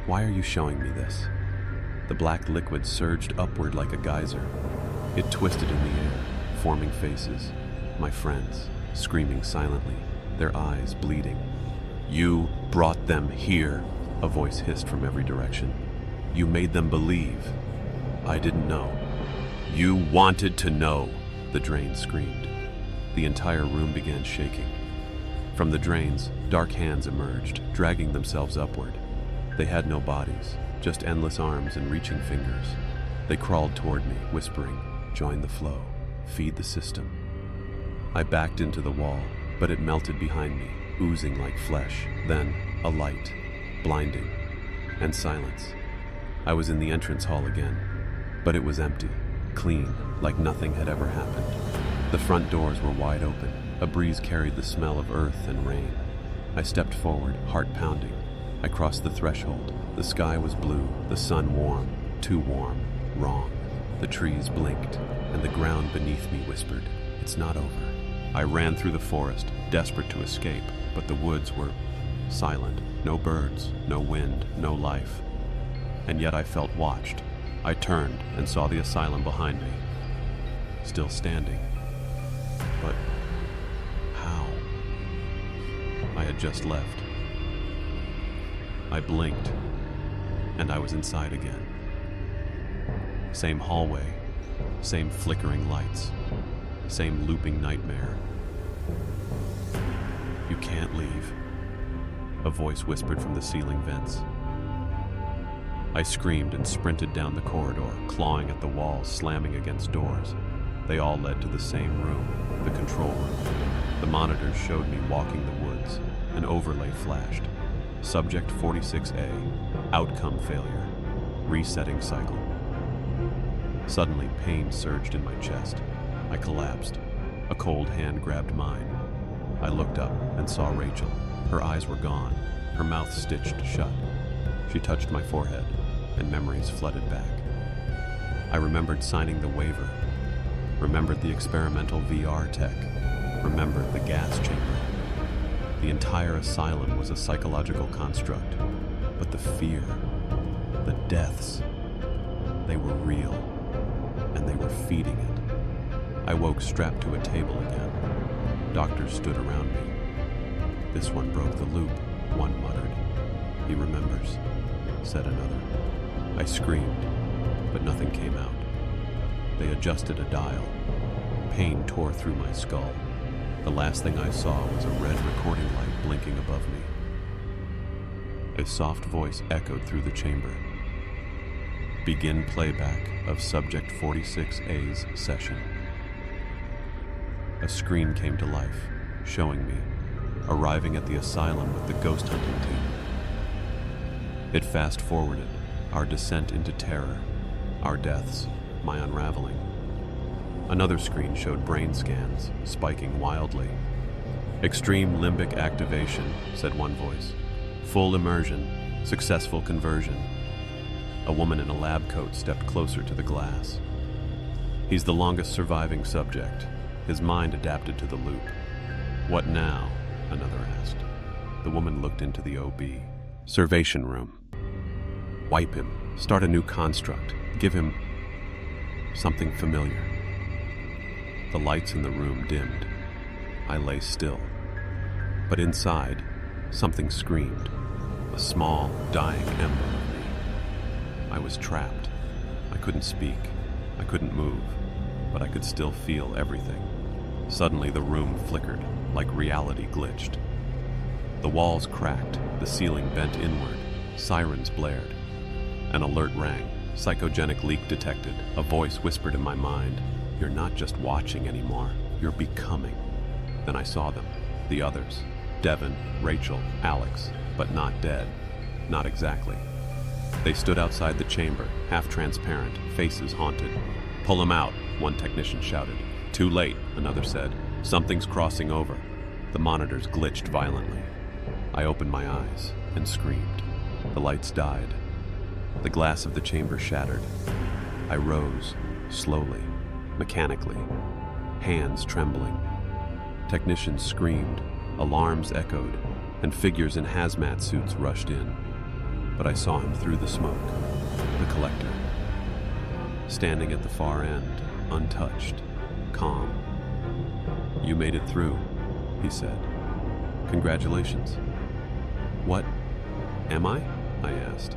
Why are you showing me this? The black liquid surged upward like a geyser. It twisted in the air, forming faces. My friends, screaming silently, their eyes bleeding. You brought them here, a voice hissed from every direction. You made them believe. I didn't know. You wanted to know, the drain screamed. The entire room began shaking. From the drains, dark hands emerged, dragging themselves upward. They had no bodies, just endless arms and reaching fingers. They crawled toward me, whispering, "Join the flow, feed the system." I backed into the wall, but it melted behind me, oozing like flesh. Then, a light, blinding, and silence. I was in the entrance hall again, but it was empty, clean, like nothing had ever happened. The front doors were wide open. A breeze carried the smell of earth and rain. I stepped forward, heart pounding. I crossed the threshold. The sky was blue, the sun warm, too warm, wrong. The trees blinked, and the ground beneath me whispered, "It's not over." I ran through the forest, desperate to escape, but the woods were silent. No birds, no wind, no life. And yet I felt watched. I turned and saw the asylum behind me, still standing. But how? I had just left. I blinked, and I was inside again. Same hallway, same flickering lights, same looping nightmare. "You can't leave," a voice whispered from the ceiling vents. I screamed and sprinted down the corridor, clawing at the walls, slamming against doors. They all led to the same room, the control room. The monitors showed me walking the woods. An overlay flashed. Subject 46A, outcome failure, resetting cycle. Suddenly, pain surged in my chest. I collapsed. A cold hand grabbed mine. I looked up and saw Rachel. Her eyes were gone, her mouth stitched shut. She touched my forehead, and memories flooded back. I remembered signing the waiver, remembered the experimental VR tech, remembered the gas chamber. The entire asylum was a psychological construct, but the fear, the deaths, they were real, and they were feeding it. I woke strapped to a table again. Doctors stood around me. "This one broke the loop," one muttered. "He remembers," said another. I screamed, but nothing came out. They adjusted a dial. Pain tore through my skull. The last thing I saw was a red recording light blinking above me. A soft voice echoed through the chamber. "Begin playback of Subject 46A's session." A screen came to life, showing me, arriving at the asylum with the ghost hunting team. It fast-forwarded, our descent into terror, our deaths, my unraveling. Another screen showed brain scans, spiking wildly. "Extreme limbic activation," said one voice. "Full immersion, successful conversion." A woman in a lab coat stepped closer to the glass. "He's the longest surviving subject. His mind adapted to the loop." "What now?" another asked. The woman looked into the OB. "Servation room. Wipe him, start a new construct, give him something familiar." The lights in the room dimmed. I lay still. But inside, something screamed, a small, dying ember of me. I was trapped. I couldn't speak. I couldn't move, but I could still feel everything. Suddenly the room flickered, like reality glitched. The walls cracked, the ceiling bent inward, sirens blared. An alert rang, psychogenic leak detected. A voice whispered in my mind, "You're not just watching anymore, you're becoming." Then I saw them, the others. Devin, Rachel, Alex, but not dead. Not exactly. They stood outside the chamber, half-transparent, faces haunted. "Pull him out," one technician shouted. "Too late," another said. "Something's crossing over." The monitors glitched violently. I opened my eyes and screamed. The lights died. The glass of the chamber shattered. I rose, slowly, mechanically, hands trembling. Technicians screamed, alarms echoed, and figures in hazmat suits rushed in. But I saw him through the smoke, the collector. Standing at the far end, untouched, calm. "You made it through," he said. "Congratulations." "What am I?" I asked.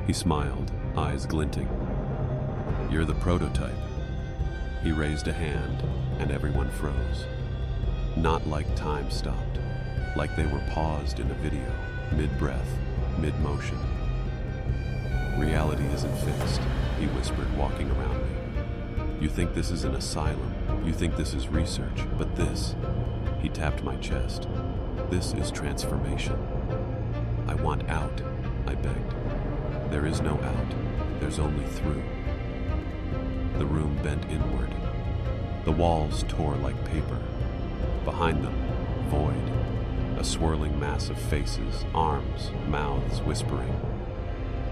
He smiled, eyes glinting. "You're the prototype." He raised a hand, and everyone froze. Not like time stopped, like they were paused in a video, mid-breath, mid-motion. "Reality isn't fixed," he whispered, walking around me. "You think this is an asylum, you think this is research, but this," he tapped my chest, "this is transformation." "I want out," I begged. "There is no out, there's only through." The room bent inward. The walls tore like paper. Behind them, void. A swirling mass of faces, arms, mouths whispering.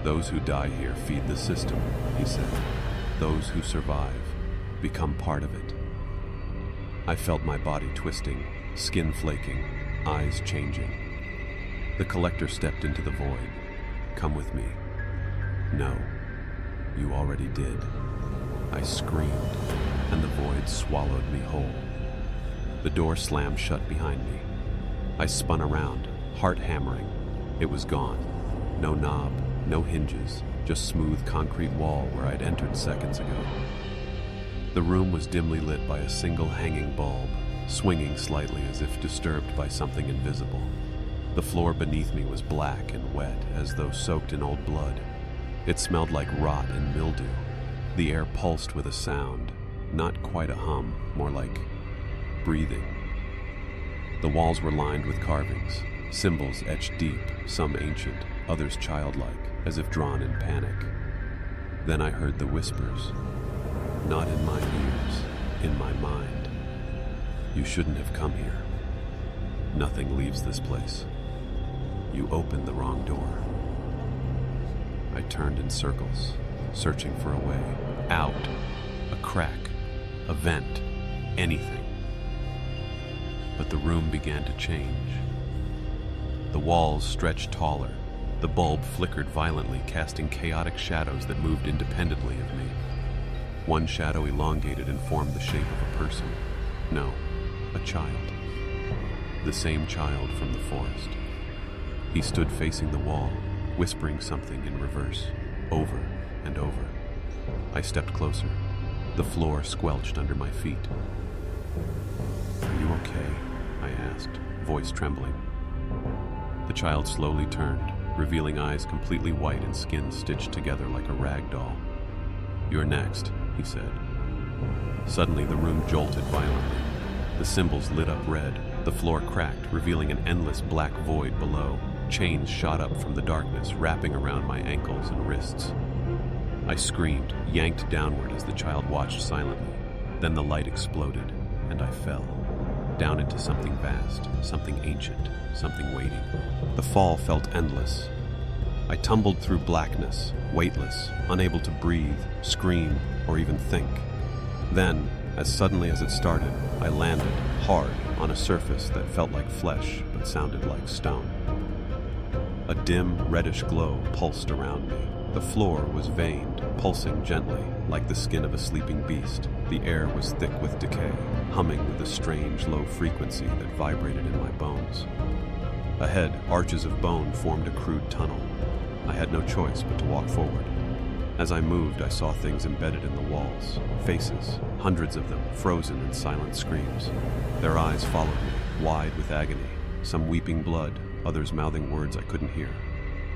"Those who die here feed the system," he said. "Those who survive become part of it." I felt my body twisting, skin flaking, eyes changing. The collector stepped into the void. "Come with me." "No, you already did." I screamed, and the void swallowed me whole. The door slammed shut behind me. I spun around, heart hammering. It was gone. No knob, no hinges, just smooth concrete wall where I'd entered seconds ago. The room was dimly lit by a single hanging bulb, swinging slightly as if disturbed by something invisible. The floor beneath me was black and wet, as though soaked in old blood. It smelled like rot and mildew. The air pulsed with a sound, not quite a hum, more like breathing. The walls were lined with carvings, symbols etched deep, some ancient, others childlike, as if drawn in panic. Then I heard the whispers, not in my ears, in my mind. "You shouldn't have come here. Nothing leaves this place. You opened the wrong door." I turned in circles, searching for a way, out, a crack, a vent, anything. But the room began to change. The walls stretched taller. The bulb flickered violently, casting chaotic shadows that moved independently of me. One shadow elongated and formed the shape of a person. No, a child. The same child from the forest. He stood facing the wall, whispering something in reverse, over and over. I stepped closer. The floor squelched under my feet. "Are you okay?" I asked, voice trembling. The child slowly turned, revealing eyes completely white and skin stitched together like a rag doll. "You're next," he said. Suddenly, the room jolted violently. The symbols lit up red. The floor cracked, revealing an endless black void below. Chains shot up from the darkness, wrapping around my ankles and wrists. I screamed, yanked downward as the child watched silently. Then the light exploded, and I fell. Down into something vast, something ancient, something waiting. The fall felt endless. I tumbled through blackness, weightless, unable to breathe, scream, or even think. Then, as suddenly as it started, I landed, hard, on a surface that felt like flesh but sounded like stone. A dim, reddish glow pulsed around me. The floor was veined, pulsing gently, like the skin of a sleeping beast. The air was thick with decay, humming with a strange, low frequency that vibrated in my bones. Ahead, arches of bone formed a crude tunnel. I had no choice but to walk forward. As I moved, I saw things embedded in the walls, Faces, hundreds of them, frozen in silent screams. Their eyes followed me, wide with agony, some weeping blood, others mouthing words I couldn't hear.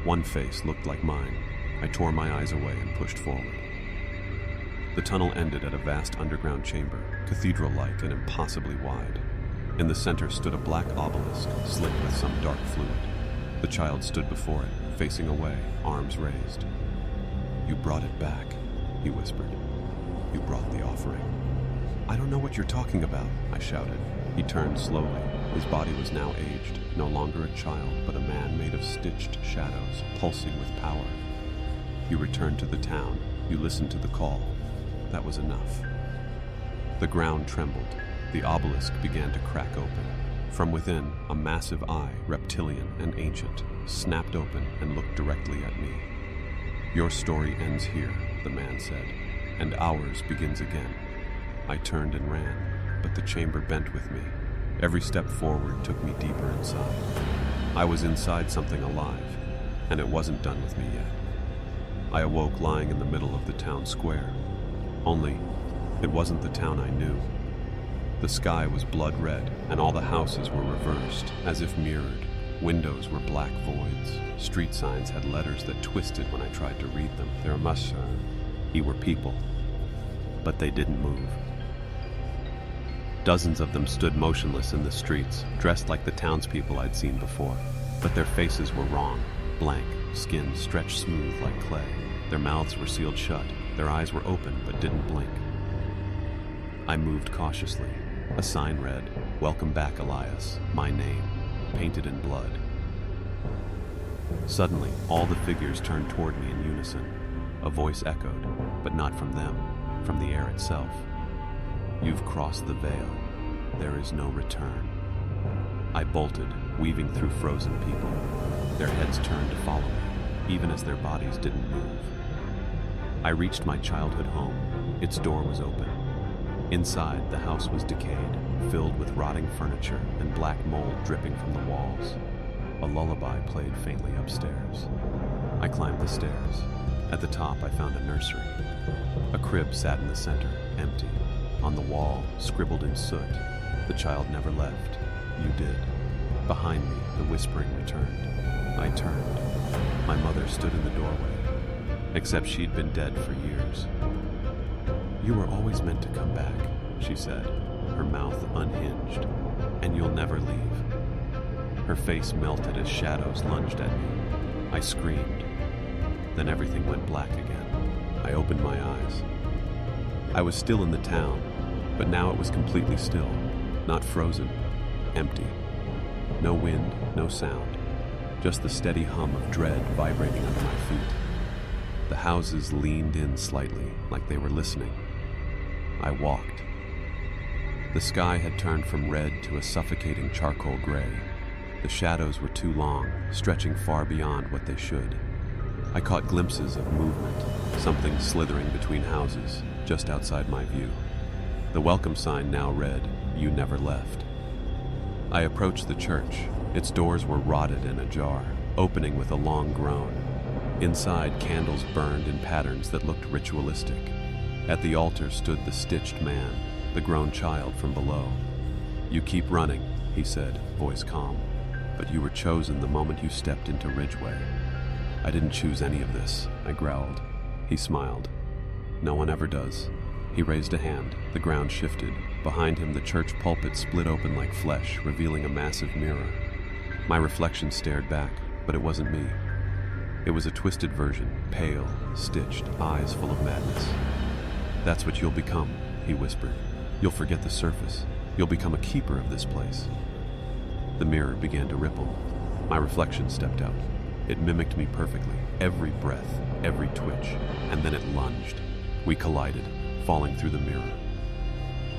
One face looked like mine. I tore my eyes away and pushed forward. The tunnel ended at a vast underground chamber, cathedral-like and impossibly wide. In the center stood a black obelisk, slit with some dark fluid. The child stood before it, facing away, arms raised. "You brought it back," he whispered. "You brought the offering." "I don't know what you're talking about," I shouted. He turned slowly. His body was now aged, no longer a child, but a man made of stitched shadows, pulsing with power. "You returned to the town. You listened to the call. That was enough." The ground trembled. The obelisk began to crack open. From within, a massive eye, reptilian and ancient, snapped open and looked directly at me. "Your story ends here," the man said, "and ours begins again." I turned and ran, but the chamber bent with me. Every step forward took me deeper inside. I was inside something alive, and it wasn't done with me yet. I awoke lying in the middle of the town square. Only, it wasn't the town I knew. The sky was blood red, and all the houses were reversed, as if mirrored. Windows were black voids. Street signs had letters that twisted when I tried to read them. There must be were people, but they didn't move. Dozens of them stood motionless in the streets, dressed like the townspeople I'd seen before. But their faces were wrong, blank, skin stretched smooth like clay. Their mouths were sealed shut. Their eyes were open but didn't blink. I moved cautiously. A sign read, "Welcome back, Elias," my name, painted in blood. Suddenly, all the figures turned toward me in unison. A voice echoed, but not from them, from the air itself. "You've crossed the veil. There is no return." I bolted, weaving through frozen people. Their heads turned to follow me, even as their bodies didn't move. I reached my childhood home. Its door was open. Inside, the house was decayed, filled with rotting furniture and black mold dripping from the walls. A lullaby played faintly upstairs. I climbed the stairs. At the top, I found a nursery. A crib sat in the center, empty. On the wall, scribbled in soot, "The child never left. You did." Behind me, the whispering returned. I turned. My mother stood in the doorway, except she'd been dead for years. "You were always meant to come back," she said, her mouth unhinged, "and you'll never leave." Her face melted as shadows lunged at me. I screamed. Then everything went black again. I opened my eyes. I was still in the town, but now it was completely still, not frozen, empty. No wind, no sound, just the steady hum of dread vibrating under my feet. The houses leaned in slightly, like they were listening. I walked. The sky had turned from red to a suffocating charcoal gray. The shadows were too long, stretching far beyond what they should. I caught glimpses of movement, something slithering between houses, just outside my view. The welcome sign now read, "You never left." I approached the church. Its doors were rotted and ajar, opening with a long groan. Inside, candles burned in patterns that looked ritualistic. At the altar stood the stitched man, the grown child from below. "You keep running," he said, voice calm, "but you were chosen the moment you stepped into Ridgeway." "I didn't choose any of this," I growled. He smiled. "No one ever does." He raised a hand. The ground shifted. Behind him, the church pulpit split open like flesh, revealing a massive mirror. My reflection stared back, but it wasn't me. It was a twisted version, pale, stitched, eyes full of madness. "That's what you'll become," he whispered. "You'll forget the surface. You'll become a keeper of this place." The mirror began to ripple. My reflection stepped out. It mimicked me perfectly, every breath, every twitch, and then it lunged. We collided, falling through the mirror.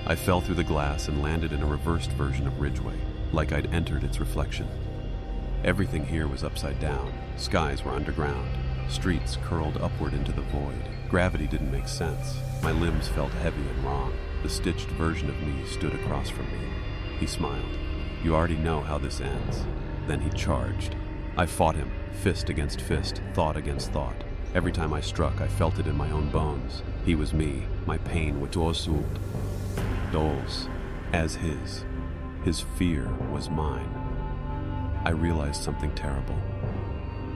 I fell through the glass and landed in a reversed version of Ridgeway, like I'd entered its reflection. Everything here was upside down. Skies were underground. Streets curled upward into the void. Gravity didn't make sense. My limbs felt heavy and wrong. The stitched version of me stood across from me. He smiled. "You already know how this ends." Then he charged. I fought him, fist against fist, thought against thought. Every time I struck, I felt it in my own bones. He was me, my pain was Dole's, as his. His fear was mine. I realized something terrible.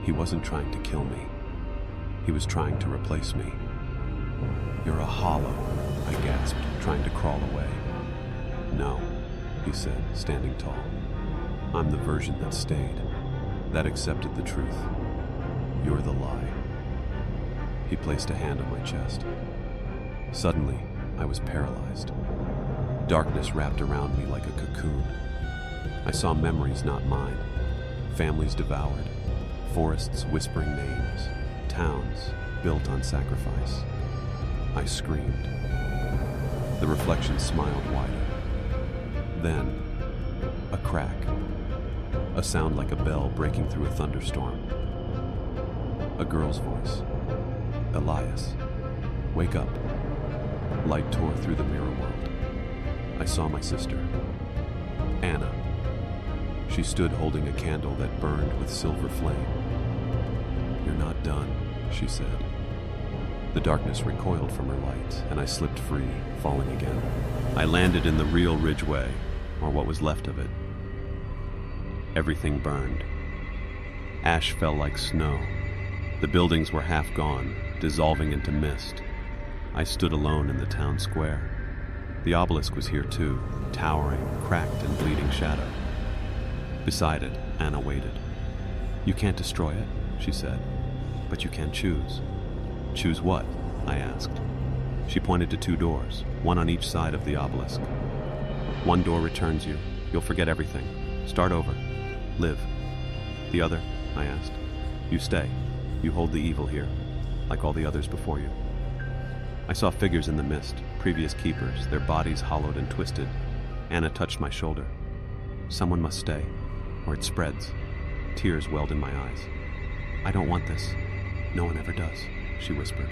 He wasn't trying to kill me. He was trying to replace me. "You're a hollow," I gasped, trying to crawl away. "No," he said, standing tall. "I'm the version that stayed, that accepted the truth. You're the lie." He placed a hand on my chest. Suddenly, I was paralyzed. Darkness wrapped around me like a cocoon. I saw memories not mine, families devoured, forests whispering names, towns built on sacrifice. I screamed. The reflection smiled wider. Then, a crack. A sound like a bell breaking through a thunderstorm. A girl's voice. "Elias, wake up." Light tore through the mirror world. I saw my sister, Anna. She stood holding a candle that burned with silver flame. "You're not done," she said. The darkness recoiled from her light, and I slipped free, falling again. I landed in the real Ridgeway, or what was left of it. Everything burned. Ash fell like snow. The buildings were half gone, dissolving into mist. I stood alone in the town square. The obelisk was here too, towering, cracked and bleeding shadow. Beside it, Anna waited. "You can't destroy it," she said, "but you can choose." "Choose what?" I asked. She pointed to 2 doors, one on each side of the obelisk. "One door returns you. You'll forget everything. Start over. Live." "The other?" I asked. "You stay. You hold the evil here, like all the others before you." I saw figures in the mist, previous keepers, their bodies hollowed and twisted. Anna touched my shoulder. "Someone must stay, or it spreads." Tears welled in my eyes. "I don't want this. No one ever does," she whispered.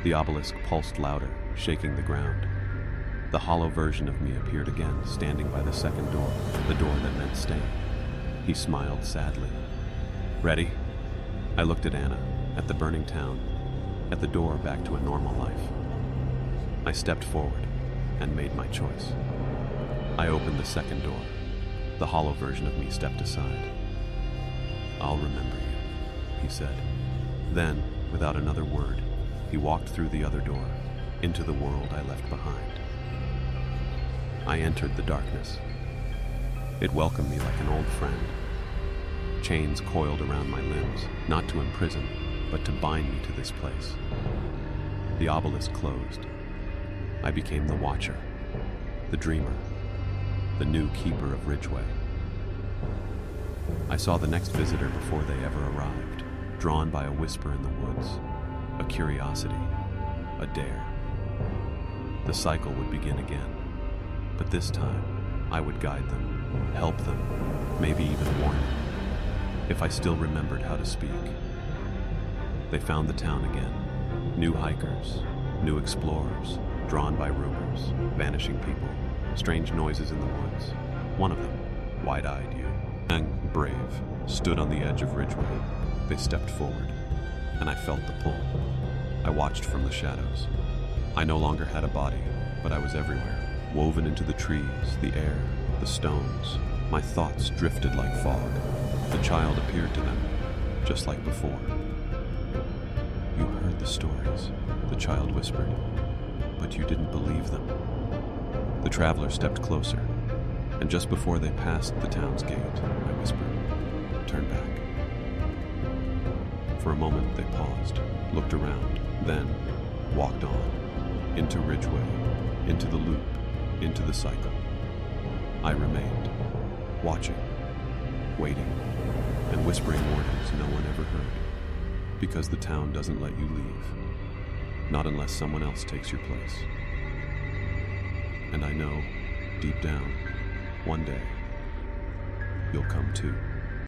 The obelisk pulsed louder, shaking the ground. The hollow version of me appeared again, standing by the second door, the door that meant staying. He smiled sadly. "Ready?" I looked at Anna, at the burning town, at the door back to a normal life. I stepped forward and made my choice. I opened the second door. The hollow version of me stepped aside. "I'll remember you," he said. Then, without another word, he walked through the other door, into the world I left behind. I entered the darkness. It welcomed me like an old friend. Chains coiled around my limbs, not to imprison, but to bind me to this place. The obelisk closed. I became the Watcher, the Dreamer, the new keeper of Ridgeway. I saw the next visitor before they ever arrived, drawn by a whisper in the woods, a curiosity, a dare. The cycle would begin again, but this time I would guide them, help them, maybe even warn them, if I still remembered how to speak. They found the town again, new hikers, new explorers, drawn by rumors, vanishing people, strange noises in the woods. One of them, wide-eyed young, brave, stood on the edge of Ridgeway. They stepped forward, and I felt the pull. I watched from the shadows. I no longer had a body, but I was everywhere, woven into the trees, the air, the stones. My thoughts drifted like fog. The child appeared to them, just like before. "You heard the stories," the child whispered, "but you didn't believe them." The traveler stepped closer, and just before they passed the town's gate, I whispered, "Turn back." For a moment they paused, looked around, then walked on, into Ridgeway, into the loop, into the cycle. I remained, watching, waiting, and whispering warnings no one ever heard. Because the town doesn't let you leave, not unless someone else takes your place. And I know, deep down, one day, you'll come too.